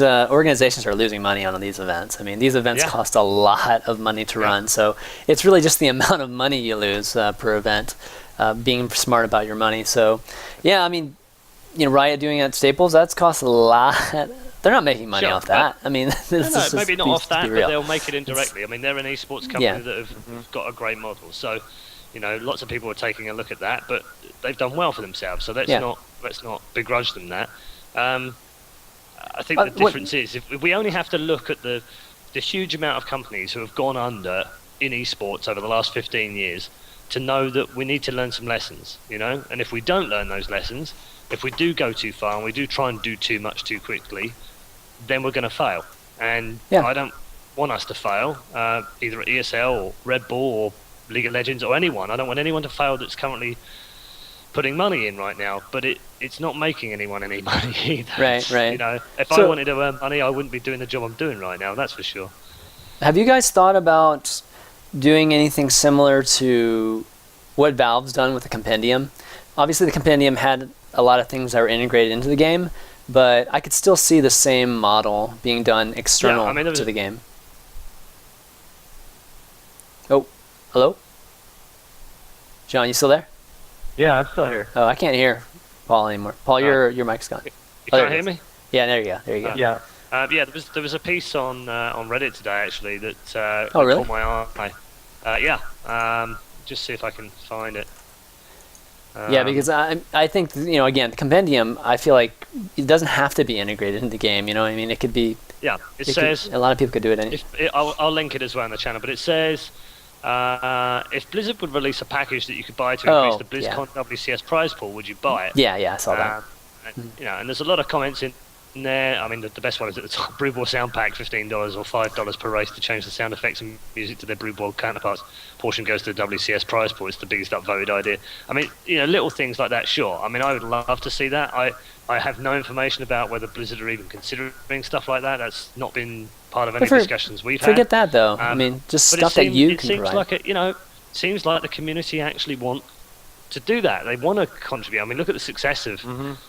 organizations are losing money on these events. I mean, these events cost a lot of money to run, so it's really just the amount of money you lose per event. Being smart about your money. So, I mean, Riot doing it at Staples, that's cost a lot. They're not making money off that. I mean, maybe not off that, but they'll make it indirectly. I mean, they're an esports company that have got a great model. So, lots of people are taking a look at that, but they've done well for themselves. So let's not begrudge them that. I think the difference is if we only have to look at the huge amount of companies who have gone under in esports over the last 15 years to know that we need to learn some lessons, and if we don't learn those lessons, if we do go too far and we do try and do too much too quickly, then we're going to fail. And I don't want us to fail, either at ESL or Red Bull or League of Legends or anyone. I don't want anyone to fail that's currently putting money in right now, but it's not making anyone any money either. Right. If I wanted to earn money, I wouldn't be doing the job I'm doing right now, that's for sure. Have you guys thought about doing anything similar to what Valve's done with the Compendium? Obviously, the Compendium had a lot of things that were integrated into the game, but I could still see the same model being done external to the game. Oh, hello? John, you still there? Yeah, I'm still here. Oh, I can't hear Paul anymore. Paul, your mic's gone. You can't hear me? Yeah, there you go. Yeah. There was a piece on Reddit today actually that really? caught my eye. Just see if I can find it. Because I think again, the Compendium, I feel like it doesn't have to be integrated into the game. I mean, it could be. Yeah, it says a lot of people could do it. I'll link it as well in the channel, but it says if Blizzard would release a package that you could buy to increase the BlizzCon WCS prize pool, would you buy it? Yeah, I saw that. And there's a lot of comments in there. I mean, the best one is at the top. Brew Ball sound pack, $15 or $5 per race to change the sound effects and music to their Brew Ball counterparts. Portion goes to the WCS prize pool. It's the biggest upvoted idea. I mean, little things like that, sure. I mean, I would love to see that. I have no information about whether Blizzard are even considering stuff like that. That's not been part of any discussions we've had. Forget that, though. I mean, just stuff that you can provide. It seems like the community actually want to do that. They want to contribute. I mean, look at the success of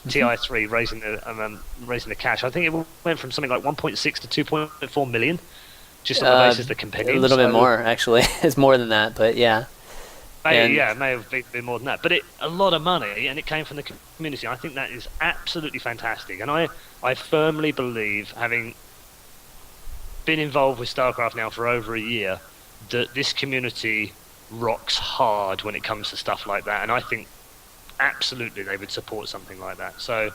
TI3 raising the cash. I think it went from something like 1.6 to 2.4 million, just on the basis of the Compendium. A little bit more, actually. It's more than that, but yeah. It may have been more than that, but a lot of money, and it came from the community. I think that is absolutely fantastic, and I firmly believe, having been involved with Starcraft now for over a year, that this community rocks hard when it comes to stuff like that, and I think absolutely they would support something like that. So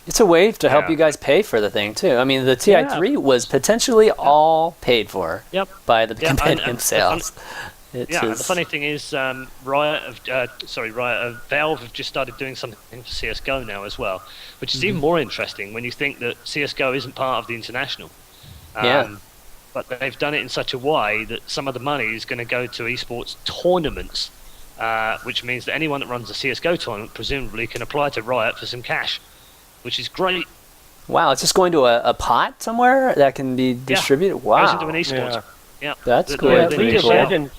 It's a way to help you guys pay for the thing too. I mean, the TI3 was potentially all paid for by the compendium sales. The funny thing is, Valve have just started doing something for CS:GO now as well, which is even more interesting when you think that CS:GO isn't part of the international. But they've done it in such a way that some of the money is going to go to esports tournaments, which means that anyone that runs a CS:GO tournament presumably can apply to Riot for some cash, which is great. Wow, it's just going to a pot somewhere that can be distributed? Wow. Goes into an esports. Yeah. That's cool. League of Legends,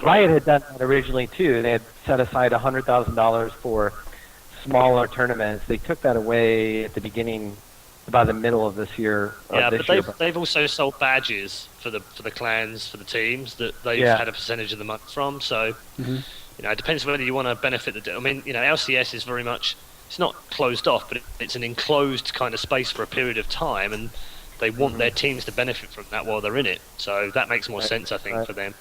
Riot had done that originally too. They had set aside $100,000 for smaller tournaments. They took that away at the beginning, about the middle of this year. They've also sold badges for the clans, for the teams that they've had a percentage of the money from. So it depends whether you want to benefit the. I mean, LCS is very much, it's not closed off, but it's an enclosed kind of space for a period of time, and they want their teams to benefit from that while they're in it. So that makes more sense, I think, for them.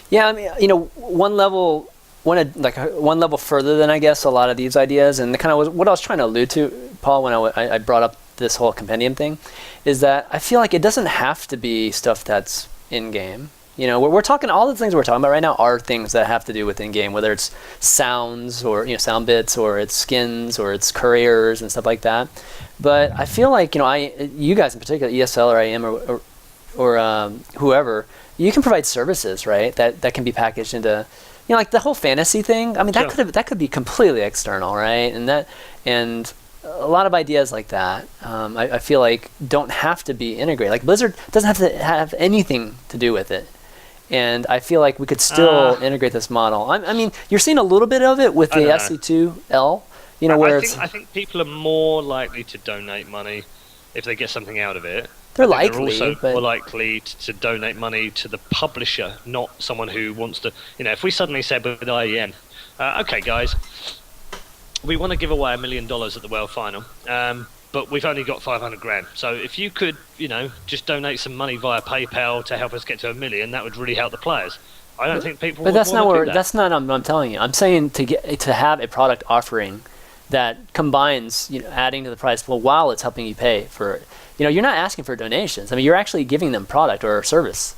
Yeah, I mean, one level further than I guess a lot of these ideas, and what I was trying to allude to, Paul, when I brought up this whole compendium thing, is that I feel like it doesn't have to be stuff that's in game. We're talking, all the things we're talking about right now are things that have to do with in game, whether it's sounds or sound bits, or it's skins, or it's couriers and stuff like that. But I feel like you guys in particular, ESL or IM or whoever, you can provide services, right? That can be packaged into, like the whole fantasy thing. I mean, that could be completely external, right? And a lot of ideas like that, I feel like don't have to be integrated. Like Blizzard doesn't have to have anything to do with it. And I feel like we could still integrate this model. I mean, you're seeing a little bit of it with the SC2L, I think people are more likely to donate money if they get something out of it. They're likely, also more likely to donate money to the publisher, not someone who wants to. If we suddenly said with IEM, okay, guys, we want to give away $1 million at the World Final, but we've only got 500 grand. So if you could, just donate some money via PayPal to help us get to $1 million, that would really help the players. I don't think people. But that's not where. That's not what I'm telling you. I'm saying to have a product offering that combines, adding to the price while it's helping you pay for it. You're not asking for donations. I mean, you're actually giving them product or service.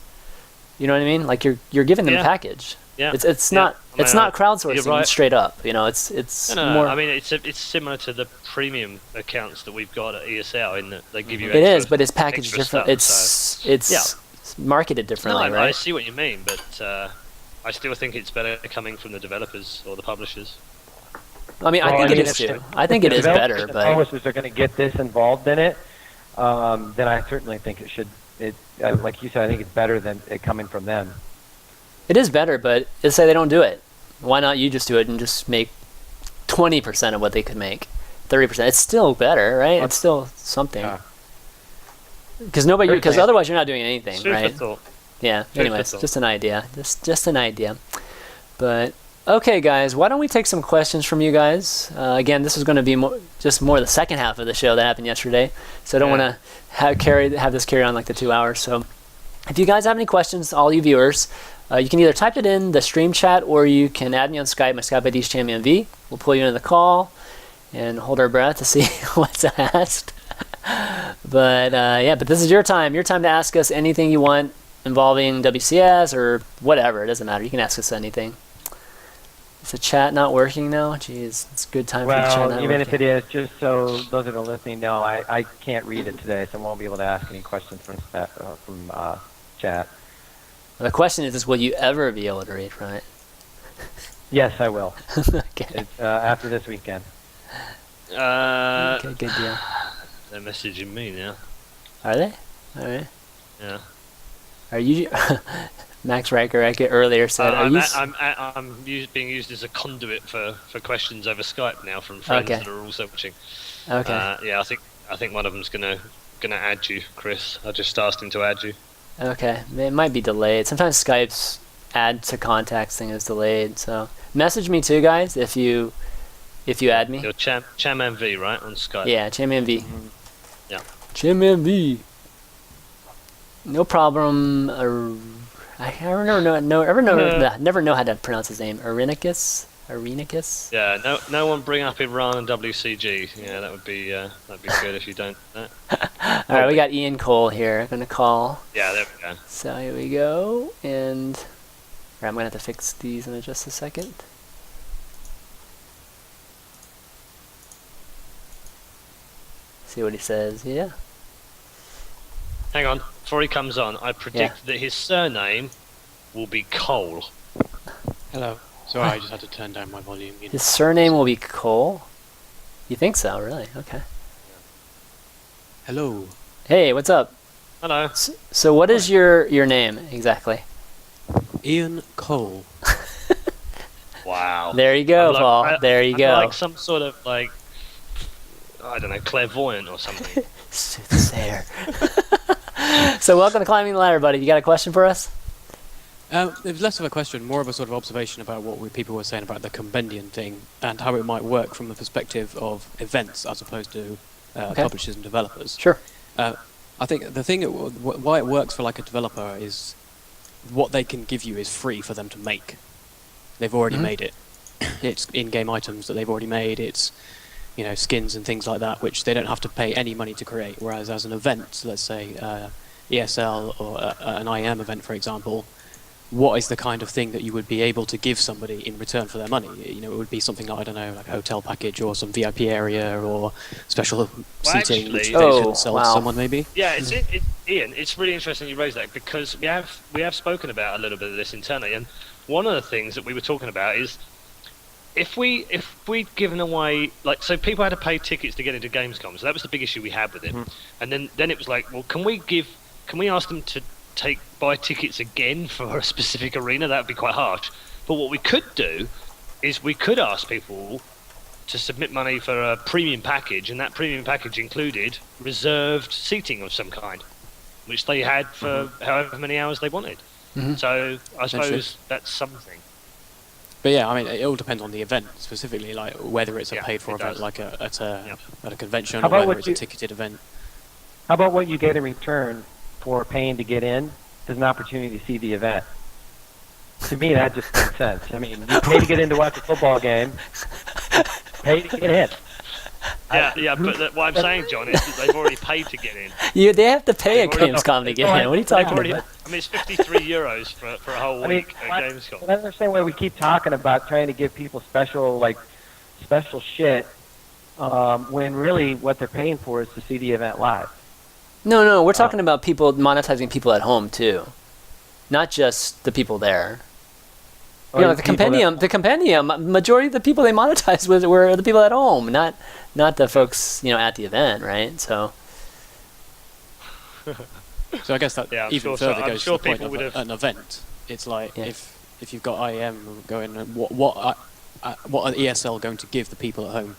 You know what I mean? Like you're giving them a package. Yeah. It's not crowdsourcing straight up. It's more. I mean, it's similar to the premium accounts that we've got at ESL in that they give you. It is, but it's packaged different. It's marketed differently, right? I see what you mean, but I still think it's better coming from the developers or the publishers. I mean, I think it is too. I think it is better, but publishers are going to get this involved in it. Then I certainly think it should. Like you said, I think it's better than it coming from them. It is better, but let's say they don't do it. Why not you just do it and just make 20% of what they could make, 30%? It's still better, right? It's still something. Because otherwise you're not doing anything, right? Yeah. Anyways, just an idea. Just an idea. But okay, guys, why don't we take some questions from you guys? Again, this is going to be more the second half of the show that happened yesterday, so I don't want to have this carry on like the 2 hours. So if you guys have any questions, all you viewers, you can either type it in the stream chat or you can add me on Skype. My Skype ID is ChanmanV. We'll pull you into the call and hold our breath to see what's asked. But but this is your time to ask us anything you want involving WCS or whatever. It doesn't matter. You can ask us anything. Is the chat not working now? Jeez, it's a good time for the chat not working. Well, even if it is, just so those that are listening know, I can't read it today, so I won't be able to ask any questions from chat. The question is, will you ever be able to read, right? Yes, I will. Okay. It's, after this weekend. Okay, good deal. They're messaging me now. Are they? All right. Yeah. Are you... Max Riker earlier said, I'm being used as a conduit for questions over Skype now from friends that are also watching. Okay. I think one of them's gonna add you, Chris. I just asked him to add you. Okay, it might be delayed. Sometimes Skype's add to contacts thing is delayed. So message me too, guys, if you add me. You're ChanmanV, right, on Skype? Yeah, ChanmanV. Mm-hmm. Yeah. ChanmanV. No problem. I never know how to pronounce his name. Irenicus? Arenacus. Yeah, no one bring up Iran and WCG. Yeah, that'd be good if you don't do that. All right, we got Ian Cole here. I'm gonna call. Yeah, there we go. So here we go, and I'm gonna have to fix these in just a second. See what he says. Yeah. Hang on, before he comes on, I predict that his surname will be Cole. Hello. Sorry, I just had to turn down my volume. His surname will be Cole? You think so, really? Okay. Hello. Hey, what's up? Hello. So what is your name, exactly? Ian Cole. Wow. There you go, Paul. There you go. Like some sort of, like, I don't know, clairvoyant or something. Soothsayer. So welcome to Climbing the Ladder, buddy. You got a question for us? It was less of a question, more of a sort of observation about what people were saying about the compendium thing and how it might work from the perspective of events as opposed to publishers and developers. Sure. I think the thing, why it works for like a developer is what they can give you is free for them to make. They've already made it. It's in-game items that they've already made. It's, you know, skins and things like that, which they don't have to pay any money to create. Whereas as an event, let's say ESL or an IM event, for example, what is the kind of thing that you would be able to give somebody in return for their money? You know, it would be something like, I don't know, like a hotel package or some VIP area or special seating, which they can sell to someone maybe. Yeah, Ian, it's really interesting you raised that because we have spoken about a little bit of this internally, and one of the things that we were talking about is if we'd given away, like, so people had to pay tickets to get into GamesCom, so that was the big issue we had with it. And then it was like, well, can we ask them to buy tickets again for a specific arena? That would be quite harsh. But what we could do is we could ask people to submit money for a premium package, and that premium package included reserved seating of some kind, which they had for however many hours they wanted. So I suppose that's something. But yeah, I mean, it all depends on the event specifically, like whether it's a paid-for event, like at a convention, or whether it's a ticketed event. How about what you get in return for paying to get in is an opportunity to see the event? To me, that just makes sense. I mean, you pay to get in to watch a football game, pay to get in. Yeah, but what I'm saying, John, is that they've already paid to get in. They have to pay at Gamescom to get in. What are you talking about? I mean, it's 53 euros for a whole week at Gamescom. I don't understand why we keep talking about trying to give people special shit when really what they're paying for is to see the event live. No, we're talking about people monetizing people at home too, not just the people there. You know, the compendium. Majority of the people they monetized with were the people at home, not the folks at the event, right? So. So I guess that even further goes to the point of an event. It's like if you've got IM going, what are ESL going to give the people at home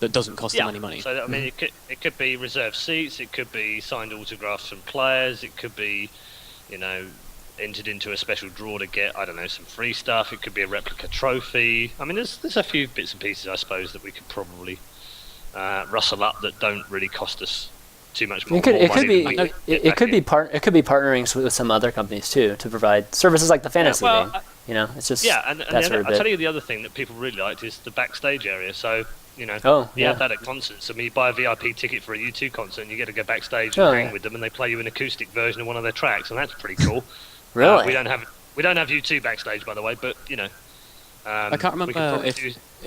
that doesn't cost them any money? So I mean, it could be reserved seats, it could be signed autographs from players, it could be, entered into a special draw to get, I don't know, some free stuff. It could be a replica trophy. I mean, there's a few bits and pieces, I suppose, that we could probably rustle up that don't really cost us too much more. It could be partnering with some other companies too to provide services like the fantasy thing. It's just and I'll tell you the other thing that people really liked is the backstage area. So. Have that at concerts. I mean, you buy a VIP ticket for a U2 concert and you get to go backstage and hang with them, and they play you an acoustic version of one of their tracks, and that's pretty cool. Really? We don't have U2 backstage, by the way, but I can't remember if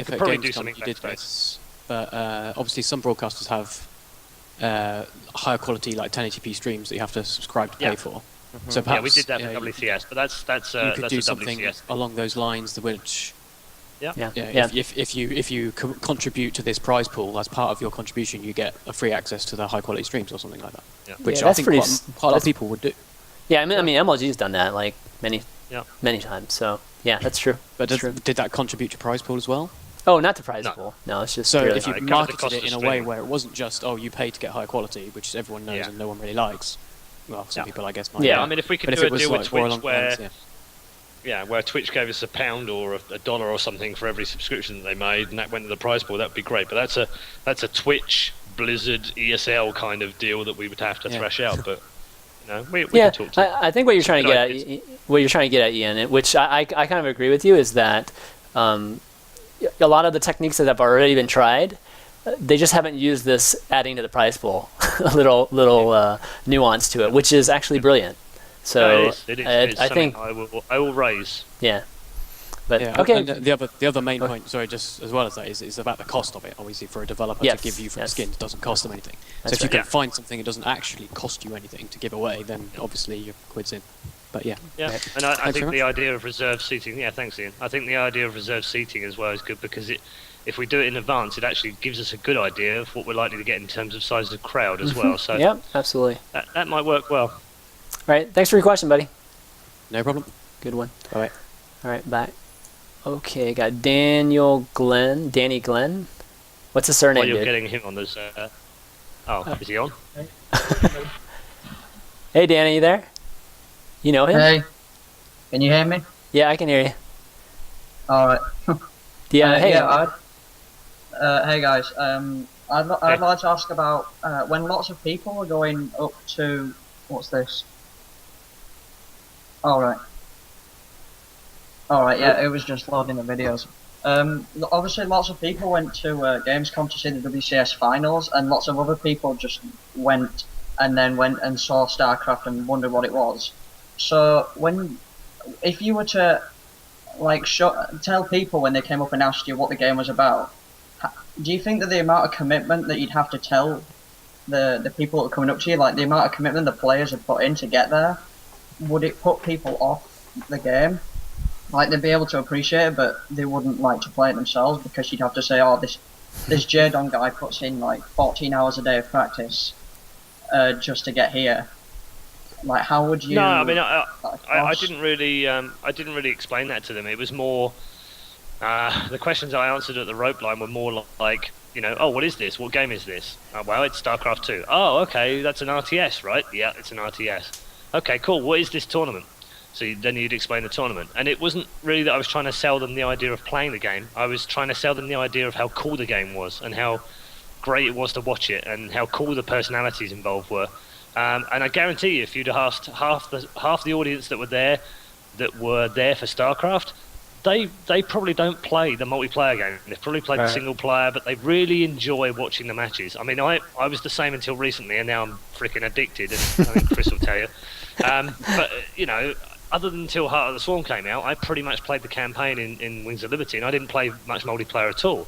at Gamescom you did this, but obviously some broadcasters have higher quality, like 1080p streams that you have to subscribe to pay for. So perhaps, we did that for WCS, but that's you could that's do a something WCS along those lines, which. Yeah. If you contribute to this prize pool as part of your contribution, you get a free access to the high quality streams or something like that. Which I think quite a lot of people would do. Yeah, I mean, MLG's done that like many times. So yeah, that's true. But did that contribute to prize pool as well? Oh, not to prize pool. No, it's just. So if you marketed it in a way where it wasn't just you pay to get high quality, which everyone knows and no one really likes. Well, some people I guess might. Yeah, I mean, if we could do a deal with Twitch where Twitch gave us £1 or $1 or something for every subscription that they made, and that went to the prize pool, that'd be great. But that's a Twitch, Blizzard, ESL kind of deal that we would have to thrash out. But we can talk to I think what you're trying to get at, Ian, which I kind of agree with you, is that a lot of the techniques that have already been tried, they just haven't used this adding to the prize pool, a little nuance to it, which is actually brilliant. So no, it is I think I will raise. Yeah. But yeah, okay. and the other main point, sorry, just as well as that, is about the cost of it. Obviously, for a developer to give you free skins, it doesn't cost them anything. That's so if you right. can find something that doesn't actually cost you anything to give away, then obviously your quid's in. But yeah. Yeah, Right. and I Thanks think very the idea of reserved seating. Yeah, thanks, Ian. I think the idea of reserved seating as well is good because if we do it in advance, it actually gives us a good idea of what we're likely to get in terms of size of crowd as well. So Yep, absolutely. that might work well. All right. Thanks for your question, buddy. No problem. Good one. Bye. All right, bye. Okay, got Danny Glenn. What's his surname, While you're dude? getting him on this. Is he on? Hey, Danny, you there? You know him? Hey, can you hear me? Yeah, I can hear you. Alright. Yeah, hey. Hey guys, I'd like to ask about when lots of people are going up to, what's this? Alright, yeah, it was just loading the videos. Obviously lots of people went to Gamescom to see the WCS finals, and lots of other people just went and saw Starcraft and wondered what it was. So if you were to tell people when they came up and asked you what the game was about, do you think that the amount of commitment that you'd have to tell the people that are coming up to you, like the amount of commitment the players have put in to get there, would it put people off the game? Like they'd be able to appreciate it, but they wouldn't like to play it themselves because you'd have to say, oh, this Jadon guy puts in like 14 hours a day of practice just to get here. Like, how would you? No, I mean, I didn't really explain that to them. It was more the questions I answered at the rope line were more like, oh, what is this? What game is this? Well, it's Starcraft 2. Oh, okay, that's an RTS, right? Yeah, it's an RTS. Okay, cool. What is this tournament? So then you'd explain the tournament. And it wasn't really that I was trying to sell them the idea of playing the game. I was trying to sell them the idea of how cool the game was and how great it was to watch it and how cool the personalities involved were. And I guarantee you, if you'd asked half the audience that were there for StarCraft, they probably don't play the multiplayer game. They've probably played the single player, but they really enjoy watching the matches. I mean, I was the same until recently, and now I'm freaking addicted, and I think Chris will tell you. But, other than until Heart of the Swarm came out, I pretty much played the campaign in Wings of Liberty, and I didn't play much multiplayer at all.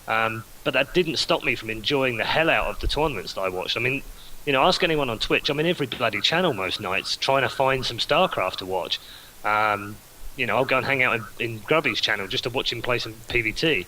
But that didn't stop me from enjoying the hell out of the tournaments that I watched. I mean, ask anyone on Twitch. I'm in every bloody channel most nights trying to find some StarCraft to watch. I'll go and hang out in Grubby's channel just to watch him play some PvT.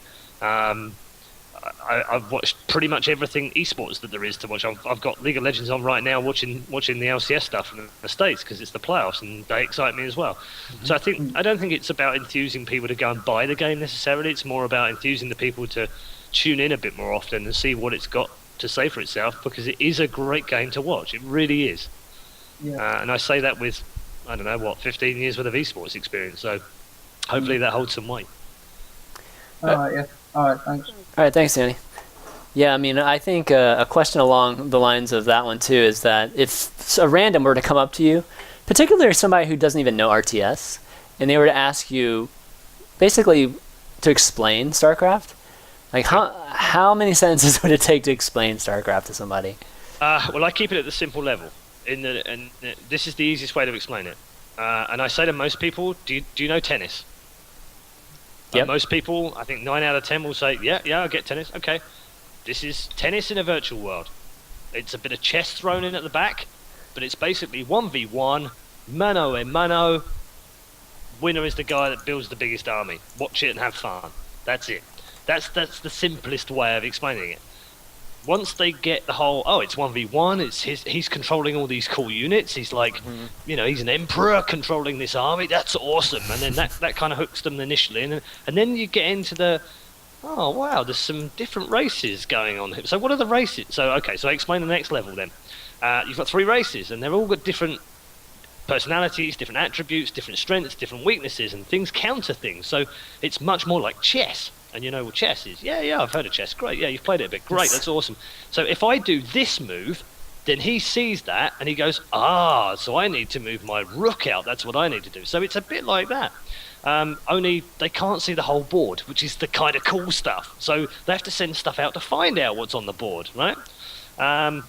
I've watched pretty much everything esports that there is to watch. I've got League of Legends on right now, watching the LCS stuff in the States because it's the playoffs and they excite me as well. Mm-hmm. So I don't think it's about enthusing people to go and buy the game necessarily. It's more about enthusing the people to tune in a bit more often and see what it's got to say for itself, because it is a great game to watch. It really is. Yeah. And I say that with 15 years worth of esports experience. So hopefully that holds some weight. Yeah. All right, thanks. All right, thanks, Danny. Yeah, I mean, I think a question along the lines of that one, too, is that if a random were to come up to you, particularly somebody who doesn't even know RTS, and they were to ask you basically to explain StarCraft, like how many sentences would it take to explain StarCraft to somebody? Well, I keep it at the simple level. And this is the easiest way to explain it. And I say to most people, do you know tennis? Yep. Most people, I think 9 out of 10 will say, yeah, I get tennis. Okay. This is tennis in a virtual world. It's a bit of chess thrown in at the back, but it's basically 1v1, mano a mano. Winner is the guy that builds the biggest army. Watch it and have fun. That's it. That's the simplest way of explaining it. Once they get the whole, it's 1v1, he's controlling all these cool units, he's like, he's an emperor controlling this army, that's awesome. And then that kind of hooks them initially. And then you get into the, oh, wow, there's some different races going on here. So what are the races? So I explain the next level then. You've got 3 races, and they've all got different personalities, different attributes, different strengths, different weaknesses, and things counter things. So it's much more like chess. And you know what chess is? Yeah, I've heard of chess. Great, yeah, you've played it a bit. Great, that's awesome. So if I do this move, then he sees that and he goes, so I need to move my rook out. That's what I need to do. So it's a bit like that. Only they can't see the whole board, which is the kind of cool stuff. So they have to send stuff out to find out what's on the board, right? And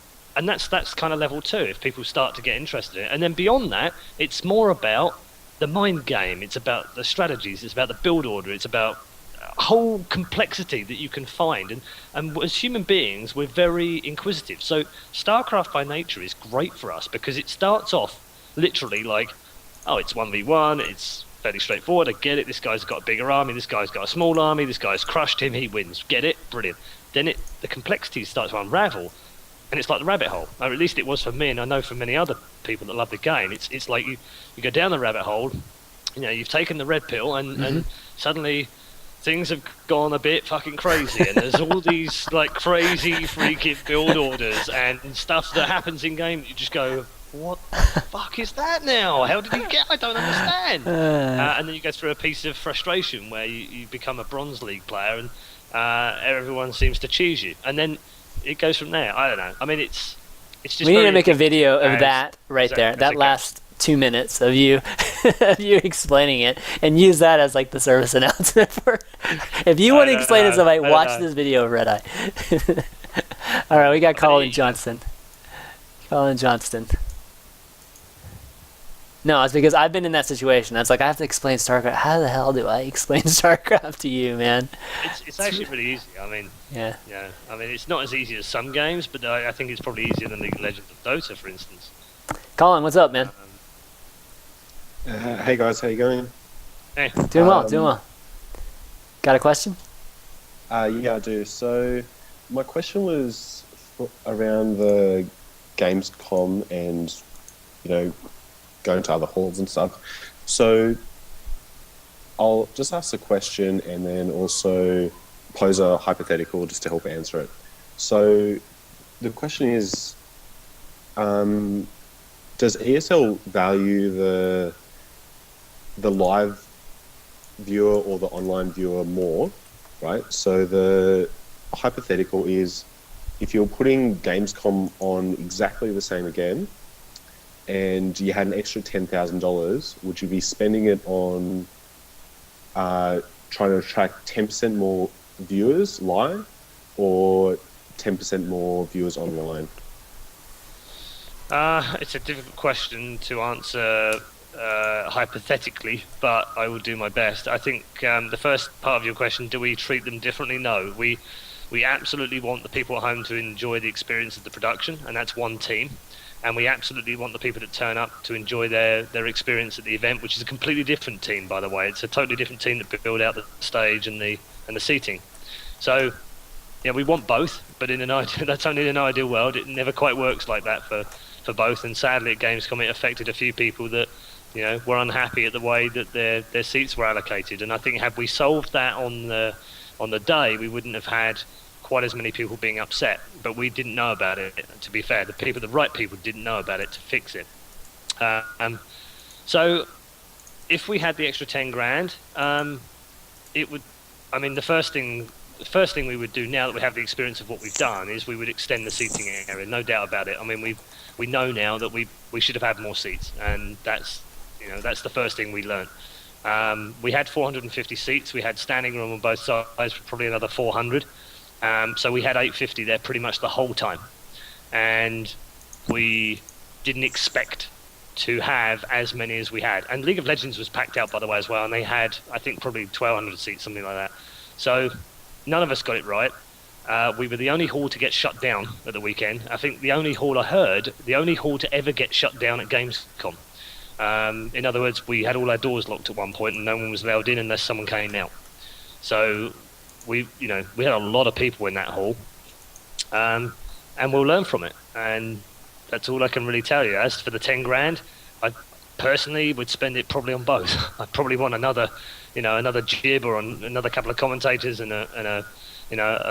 that's kind of level 2, if people start to get interested in it. And then beyond that, it's more about the mind game. It's about the strategies. It's about the build order. It's about whole complexity that you can find. And as human beings, we're very inquisitive. So Starcraft by nature is great for us because it starts off literally like, it's 1v1, it's fairly straightforward, I get it, this guy's got a bigger army, this guy's got a small army, this guy's crushed him, he wins, get it, brilliant. Then the complexity starts to unravel, and it's like the rabbit hole, or at least it was for me, and I know for many other people that love the game, it's like you go down the rabbit hole, you've taken the red pill, and suddenly things have gone a bit fucking crazy, and there's all these like crazy freaking build orders and stuff that happens in game that you just go, what the fuck is that now? How did he get? I don't understand. And then you go through a piece of frustration where you become a Bronze League player and everyone seems to choose you, and then it goes from there. I don't know. I mean, it's just. We need to make a video of that right there. That last 2 minutes of you of you explaining it, and use that as like the service announcement for. If you want to explain it to somebody, watch this video of ReDeYe. All right, we got Colin Johnson. Colin Johnston. No, it's because I've been in that situation. It's like I have to explain StarCraft. How the hell do I explain StarCraft to you, man? It's actually pretty easy. I mean, yeah. I mean, it's not as easy as some games, but I think it's probably easier than League of Legends of Dota, for instance. Colin, what's up, man? Hey guys, how you going? Hey. Doing well. Got a question? Yeah, I do. So, my question was around the GamesCom and, going to other halls and stuff. So, I'll just ask the question and then also pose a hypothetical just to help answer it. So, the question is, does ESL value the live viewer or the online viewer more, right? So the hypothetical is, if you're putting Gamescom on exactly the same again, and you had an extra $10,000, would you be spending it on trying to attract 10% more viewers live, or 10% more viewers online? It's a difficult question to answer hypothetically, but I will do my best. I think the first part of your question, do we treat them differently? No, we absolutely want the people at home to enjoy the experience of the production, and that's one team. And we absolutely want the people that turn up to enjoy their experience at the event, which is a completely different team, by the way. It's a totally different team that build out the stage and the seating. So, yeah, we want both, but that's only in an ideal world. It never quite works like that for both. And sadly, at Gamescom, it affected a few people that were unhappy at the way that their seats were allocated. And I think had we solved that on the day, we wouldn't have had quite as many people being upset. But we didn't know about it, to be fair. The right people didn't know about it to fix it. So if we had the extra 10 grand, it would, I mean, the first thing we would do now that we have the experience of what we've done is we would extend the seating area, no doubt about it. I mean, we know now that we should have had more seats, and that's the first thing we learned. We had 450 seats. We had standing room on both sides for probably another 400. So we had 850 there pretty much the whole time. And we didn't expect to have as many as we had. And League of Legends was packed out, by the way, as well. And they had, I think, probably 1,200 seats, something like that. So none of us got it right. We were the only hall to get shut down at the weekend. I think the only hall to ever get shut down at Gamescom. In other words, we had all our doors locked at one point and no one was allowed in unless someone came out. So we had a lot of people in that hall, and we'll learn from it. And that's all I can really tell you. As for the 10 grand, I personally would spend it probably on both. I'd probably want another jib or another couple of commentators and a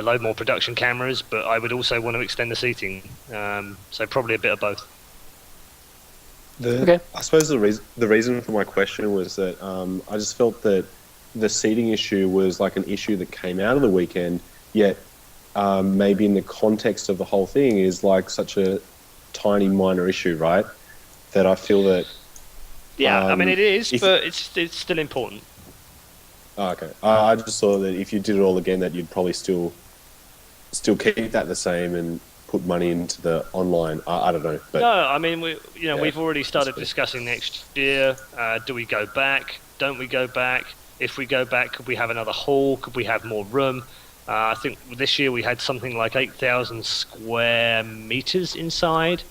load more production cameras, but I would also want to extend the seating. So probably a bit of both. Okay. I suppose the reason for my question was that I just felt that the seating issue was like an issue that came out of the weekend, yet maybe in the context of the whole thing is like such a tiny minor issue, right? That I feel that. Yeah, I mean it is, but it's still important. Oh, okay. I just thought that if you did it all again, that you'd probably still keep that the same and put money into the online. I don't know. But no, I mean we've already started discussing next year. Do we go back? Don't we go back? If we go back, could we have another hall? Could we have more room? I think this year we had something like 8,000 square meters inside,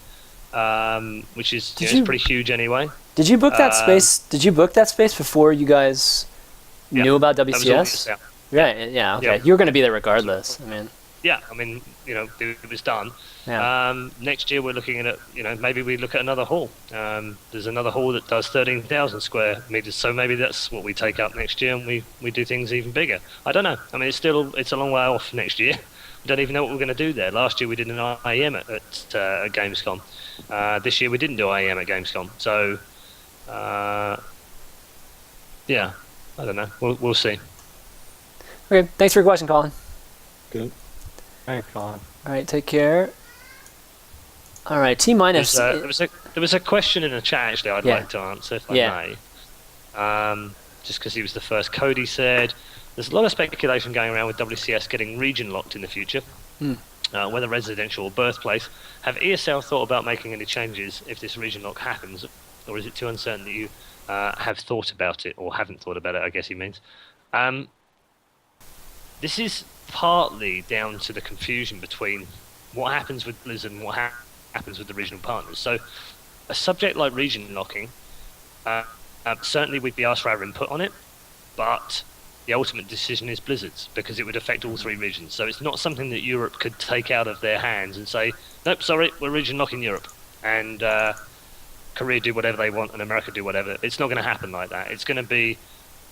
which is it's pretty huge anyway. Did you book that space? Did you book that space before you guys knew about WCS? Right. Yeah. Okay. Yeah. You were going to be there regardless. I mean. Yeah. I mean, it was done. Yeah. Next year we're looking at maybe we look at another hall. There's another hall that does 13,000 square meters, so maybe that's what we take up next year, and we do things even bigger. I don't know. I mean, it's a long way off next year. We don't even know what we're going to do there. Last year we did an IEM at Gamescom. This year we didn't do IEM at Gamescom. So, yeah, I don't know. We'll see. Okay. Thanks for your question, Colin. good. Thanks, Colin. All right. Take care. All right. T minus. There was a question in the chat actually I'd like to answer if I may. Just because he was the first. Cody said there's a lot of speculation going around with WCS getting region locked in the future, whether residential or birthplace. Have ESL thought about making any changes if this region lock happens, or is it too uncertain that you have thought about it or haven't thought about it? I guess he means. This is partly down to the confusion between what happens with Blizzard and what happens with the regional partners. So a subject like region locking, certainly we'd be asked for our input on it, but the ultimate decision is Blizzard's because it would affect all three regions. So it's not something that Europe could take out of their hands and say, nope, sorry, we're region locking Europe, and Korea do whatever they want and America do whatever. It's not going to happen like that. It's going to be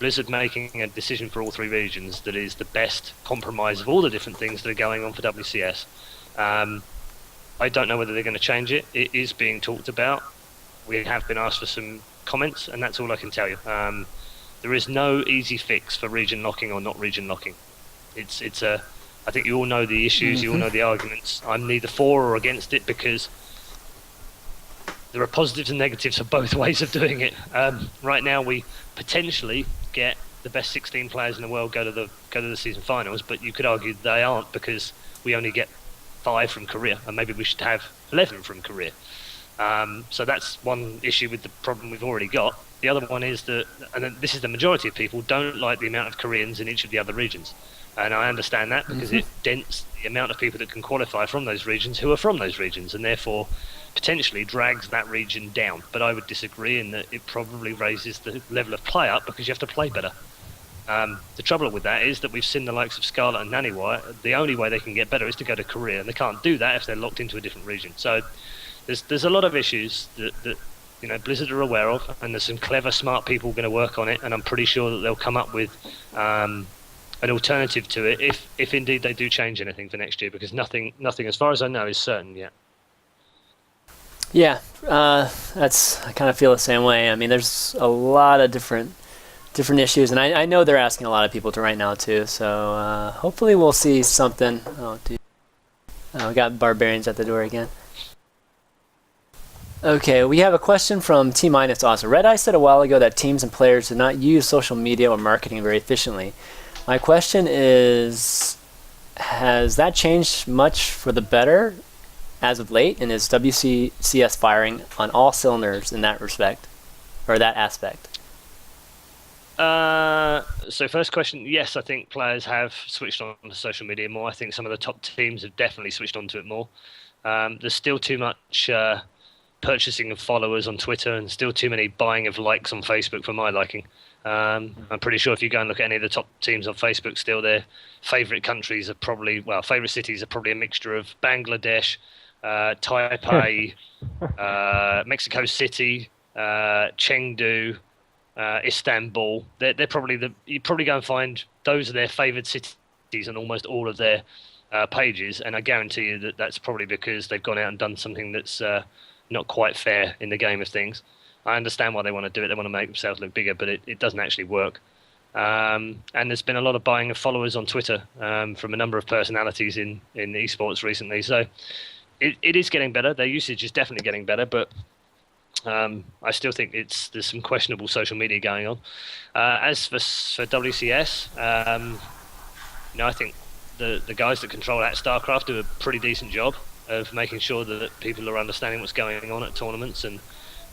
Blizzard making a decision for all three regions that is the best compromise of all the different things that are going on for WCS. I don't know whether they're going to change it. It is being talked about. We have been asked for some comments, and that's all I can tell you. There is no easy fix for region locking or not region locking. I think you all know the issues, you all know the arguments. I'm neither for or against it because there are positives and negatives for both ways of doing it. Right now, we potentially get the best 16 players in the world go to the season finals, but you could argue they aren't because we only get 5 from Korea, and maybe we should have 11 from Korea. So that's one issue with the problem we've already got. The other one is that, and this is the majority of people, don't like the amount of Koreans in each of the other regions. And I understand that because it dents the amount of people that can qualify from those regions who are from those regions, and therefore potentially drags that region down. But I would disagree in that it probably raises the level of play up because you have to play better. The trouble with that is that we've seen the likes of Scarlet and Naniwa. The only way they can get better is to go to Korea, and they can't do that if they're locked into a different region. So there's a lot of issues that Blizzard are aware of, and there's some clever, smart people going to work on it, and I'm pretty sure that they'll come up with an alternative to it if indeed they do change anything for next year, because nothing as far as I know is certain yet. Yeah, I kind of feel the same way. I mean, there's a lot of different issues, and I know they're asking a lot of people to right now too. So hopefully we'll see something. Oh, dude, we got barbarians at the door again. Okay, we have a question from T minus also. ReDeYe said a while ago that teams and players did not use social media or marketing very efficiently. My question is, has that changed much for the better as of late, and is WCS firing on all cylinders in that respect, or that aspect? So first question, yes, I think players have switched on to social media more. I think some of the top teams have definitely switched on to it more. There's still too much purchasing of followers on Twitter and still too many buying of likes on Facebook for my liking. I'm pretty sure if you go and look at any of the top teams on Facebook still, their favourite countries are probably, favourite cities are probably a mixture of Bangladesh, Taipei, Mexico City, Chengdu, Istanbul. They're probably you probably go and find those are their favoured cities on almost all of their pages, and I guarantee you that that's probably because they've gone out and done something that's not quite fair in the game of things. I understand why they want to do it. They want to make themselves look bigger, but it doesn't actually work. And there's been a lot of buying of followers on Twitter from a number of personalities in esports recently. So it is getting better. Their usage is definitely getting better, but I still think there's some questionable social media going on. As for WCS, I think the guys that control at Starcraft do a pretty decent job of making sure that people are understanding what's going on at tournaments and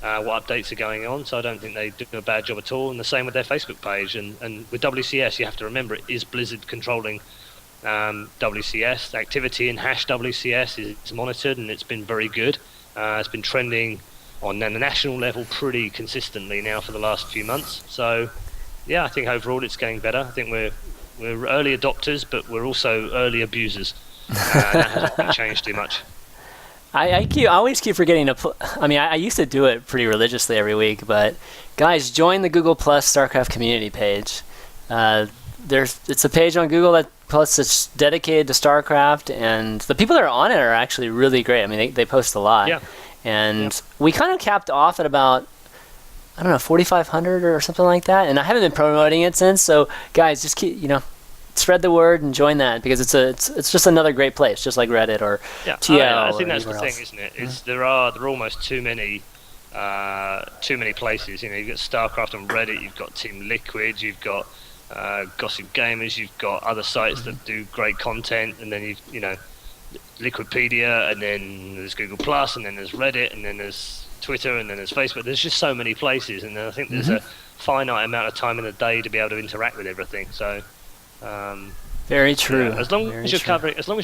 what updates are going on. So I don't think they do a bad job at all. And the same with their Facebook page. And with WCS, you have to remember it is Blizzard controlling WCS. Activity in #WCS is monitored, and it's been very good. It's been trending on the national level pretty consistently now for the last few months. So yeah, I think overall it's getting better. I think we're early adopters, but we're also early abusers. That hasn't really changed too much. I always keep forgetting to I used to do it pretty religiously every week, but guys, join the Google Plus StarCraft community page. It's a page on Google that's dedicated to StarCraft, and the people that are on it are actually really great. I mean, they post a lot. Yeah. And we kind of capped off at about, I don't know, 4,500 or something like that, and I haven't been promoting it since. So guys, just keep, spread the word and join that, because it's just another great place, just like Reddit or TL. I think that's the thing, else. isn't it? There are almost too many places. You've got Starcraft on Reddit, you've got Team Liquid, you've got Gossip Gamers, you've got other sites that do great content, and then you've Liquipedia, and then there's Google Plus, and then there's Reddit, and then there's Twitter, and then there's Facebook. There's just so many places, and I think there's a finite amount of time in the day to be able to interact with everything. So very true. Yeah, as long as you're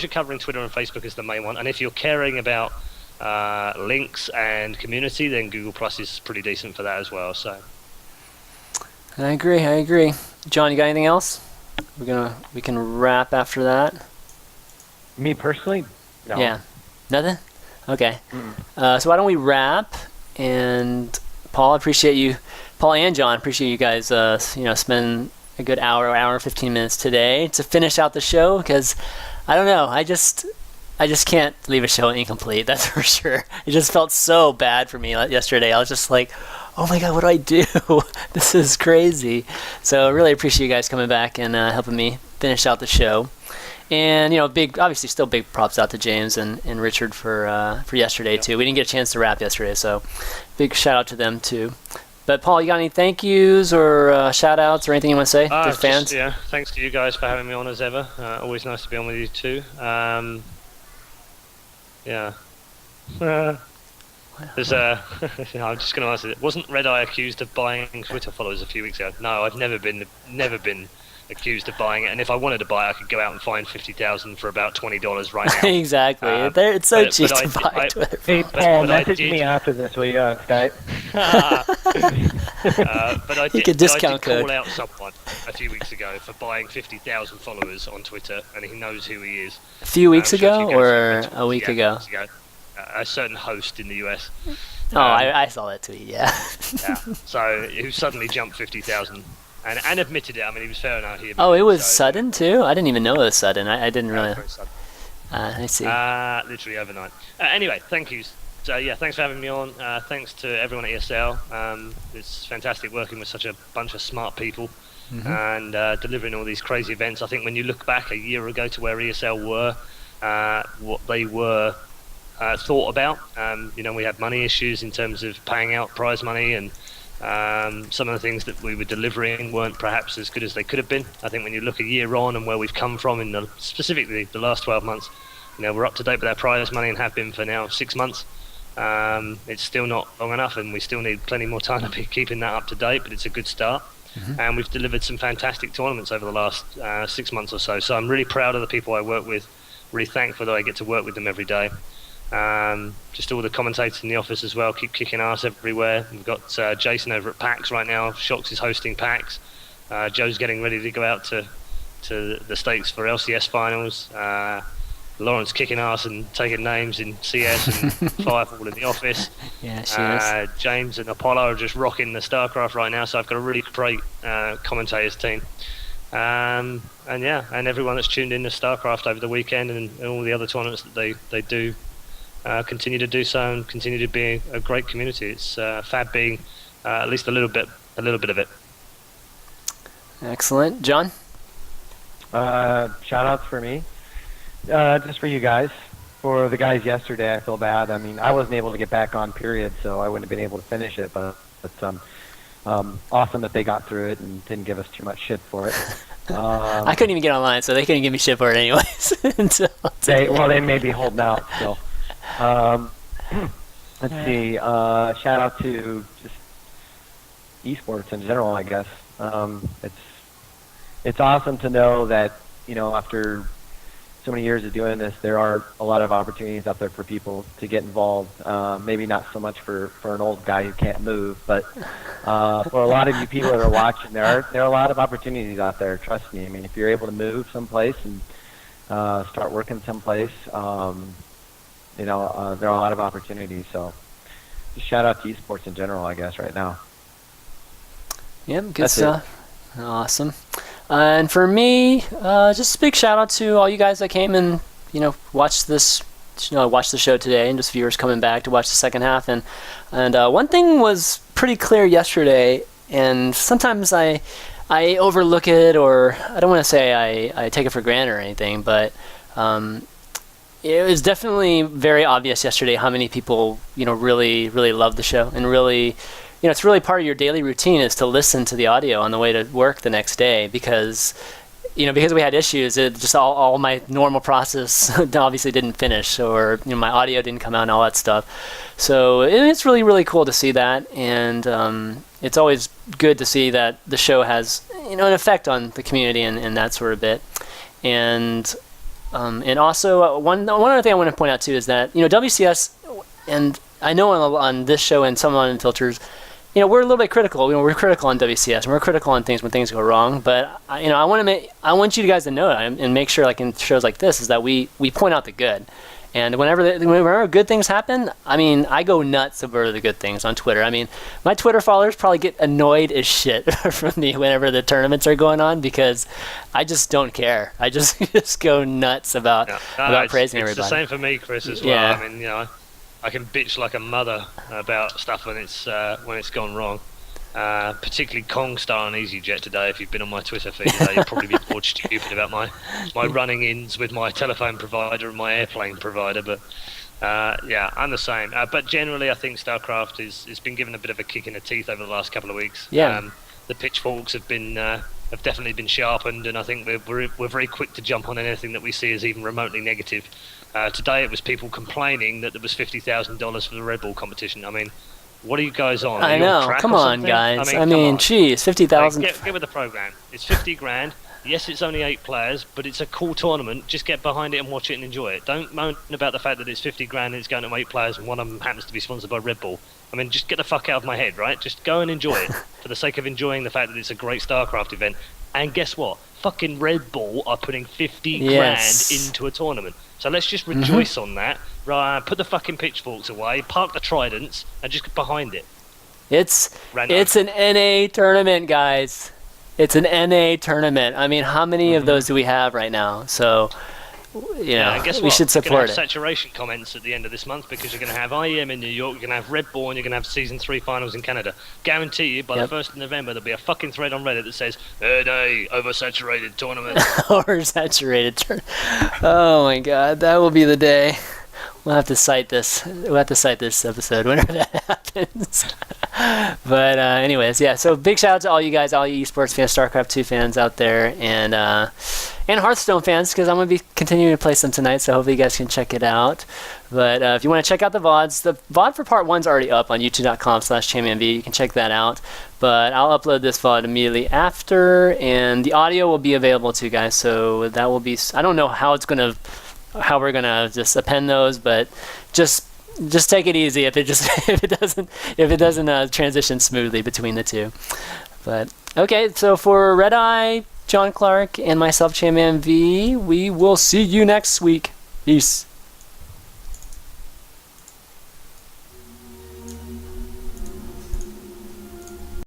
covering Twitter and Facebook is the main one, and if you're caring about links and community, then Google Plus is pretty decent for that as well. So I agree. John, you got anything else? We can wrap after that. Me personally? No. Yeah. Nothing? Okay. So why don't we wrap? And Paul and John, appreciate you guys spending a good hour and 15 minutes today to finish out the show, because I don't know, I just can't leave a show incomplete, that's for sure. It just felt so bad for me yesterday. I was just like, oh my god, what do I do? This is crazy. So I really appreciate you guys coming back and helping me finish out the show. And obviously still big props out to James and Richard for yesterday too. We didn't get a chance to wrap yesterday, so big shout out to them too. But Paul, you got any thank yous or shout outs or anything you want to say to the fans? Thanks to you guys for having me on as ever. Always nice to be on with you too. There's I'm just going to answer it. Wasn't ReDeYe accused of buying Twitter followers a few weeks ago? No, I've never been accused of buying it, and if I wanted to buy it, I could go out and find 50,000 for about $20 right now. Exactly. It's so cheap to buy Twitter. Hey, Paul, message me after this, will you, on Skype? But I did call out someone a few weeks ago for buying 50,000 followers on Twitter, and he knows who he is. A few weeks ago or a week ago? A certain host in the US. I saw that tweet, yeah. So who suddenly jumped 50,000 and admitted it. I mean, he was fair enough. It was sudden too? I didn't even know it was sudden. I didn't really. I see. Literally overnight. Anyway, thank you. So thanks for having me on. Thanks to everyone at ESL. It's fantastic working with such a bunch of smart people and delivering all these crazy events. I think when you look back a year ago to where ESL were, what they were thought about, we had money issues in terms of paying out prize money, and some of the things that we were delivering weren't perhaps as good as they could have been. I think when you look a year on and where we've come from in specifically the last 12 months, we're up to date with our prize money and have been for now 6 months. It's still not long enough, and we still need plenty more time to be keeping that up to date, but it's a good start. And we've delivered some fantastic tournaments over the last 6 months or so. So I'm really proud of the people I work with, really thankful that I get to work with them every day. Just all the commentators in the office as well keep kicking ass everywhere. We've got Jason over at PAX right now. Shox is hosting PAX. Joe's getting ready to go out to the States for LCS finals. Lauren's kicking ass and taking names in CS and Firefall in the office. Yeah, she is. James and Apollo are just rocking the Starcraft right now, so I've got a really great commentators team. And everyone that's tuned in to Starcraft over the weekend and all the other tournaments that they do, continue to do so and continue to be a great community. It's fab being at least a little bit of it. Excellent. John? Shout outs for me. Just for you guys, for the guys yesterday, I feel bad. I mean, I wasn't able to get back on, period, so I wouldn't have been able to finish it. But awesome that they got through it and didn't give us too much shit for it. I couldn't even get online, so they couldn't give me shit for it anyways. They may be holding out still. Let's see. Shout out to just esports in general, I guess. It's awesome to know that, you know, after so many years of doing this, there are a lot of opportunities out there for people to get involved. Maybe not so much for an old guy who can't move, but for a lot of you people that are watching, there are a lot of opportunities out there. Trust me. I mean, if you're able to move someplace and start working someplace, there are a lot of opportunities. So just shout out to esports in general, I guess, right now. Yep, good stuff. Awesome. And for me, just a big shout out to all you guys that came and, you know, watched the show today, and just viewers coming back to watch the second half. And one thing was pretty clear yesterday, and sometimes I overlook it, or I don't want to say I take it for granted or anything, but it was definitely very obvious yesterday how many people, you know, really, really love the show, and really, you know, it's really part of your daily routine is to listen to the audio on the way to work the next day, because we had issues. It just all my normal process obviously didn't finish, or, you know, my audio didn't come out and all that stuff. So it's really, really cool to see that, and it's always good to see that the show has, you know, an effect on the community and that sort of bit. And also one other thing I want to point out too is that, you know, WCS, and I know on this show and some on Unfilters, you know, we're a little bit critical. You know, we're critical on WCS, and we're critical on things when things go wrong. But I want you guys to know it and make sure, like in shows like this, is that we point out the good. And whenever good things happen, I mean, I go nuts over the good things on Twitter. I mean, my Twitter followers probably get annoyed as shit from me whenever the tournaments are going on, because I just don't care. I just go nuts about praising everybody. It's the same for me, Chris, as well. Yeah. I mean, you know, I can bitch like a mother about stuff when it's gone wrong. Particularly Kongstar and EasyJet today. If you've been on my Twitter feed today, you'll probably be bored stupid about my running-ins with my telephone provider and my airplane provider. But yeah, I'm the same. But generally, I think Starcraft has been given a bit of a kick in the teeth over the last couple of weeks. Yeah. The pitchforks have definitely been sharpened, and I think we're very quick to jump on anything that we see as even remotely negative. Today it was people complaining that there was $50,000 for the Red Bull competition. I mean, what are you guys on? I know. Come on, guys. I mean, geez, 50,000. Get with the program. It's 50 grand. Yes, it's only 8 players, but it's a cool tournament. Just get behind it and watch it and enjoy it. Don't moan about the fact that it's 50 grand and it's going to 8 players and one of them happens to be sponsored by Red Bull. I mean, just get the fuck out of my head, right? Just go and enjoy it for the sake of enjoying the fact that it's a great StarCraft event. And guess what? Fucking Red Bull are putting 50 grand into a tournament. So let's just rejoice on that. Right, put the fucking pitchforks away, park the tridents, and just get behind it. It's an NA tournament, guys. It's an NA tournament. I mean, how many of those do we have right now? So, you know, and guess we should support it. You're going it. to have saturation comments at the end of this month, because you're going to have IEM in New York, you're going to have Red Bull, and you're going to have Season 3 finals in Canada. Guarantee you, by the 1st of November, there'll be a fucking thread on Reddit that says, NA, oversaturated tournament. Oversaturated tournament. Oh my god, that will be the day. We'll have to cite this. We'll have to cite this episode whenever that happens. But anyways, yeah. So big shout out to all you guys, all you esports fans, StarCraft 2 fans out there, and Hearthstone fans, because I'm gonna be continuing to play some tonight. So hopefully you guys can check it out. But if you want to check out the VODs, the VOD for Part 1's already up on youtube.com/ChanmanV. You can check that out. But I'll upload this VOD immediately after, and the audio will be available too, guys. So that will be. I don't know how we're gonna just append those, but just take it easy if it doesn't transition smoothly between the two. But okay, so for ReDeYe, John Clark, and myself, ChanmanV, we will see you next week. Peace.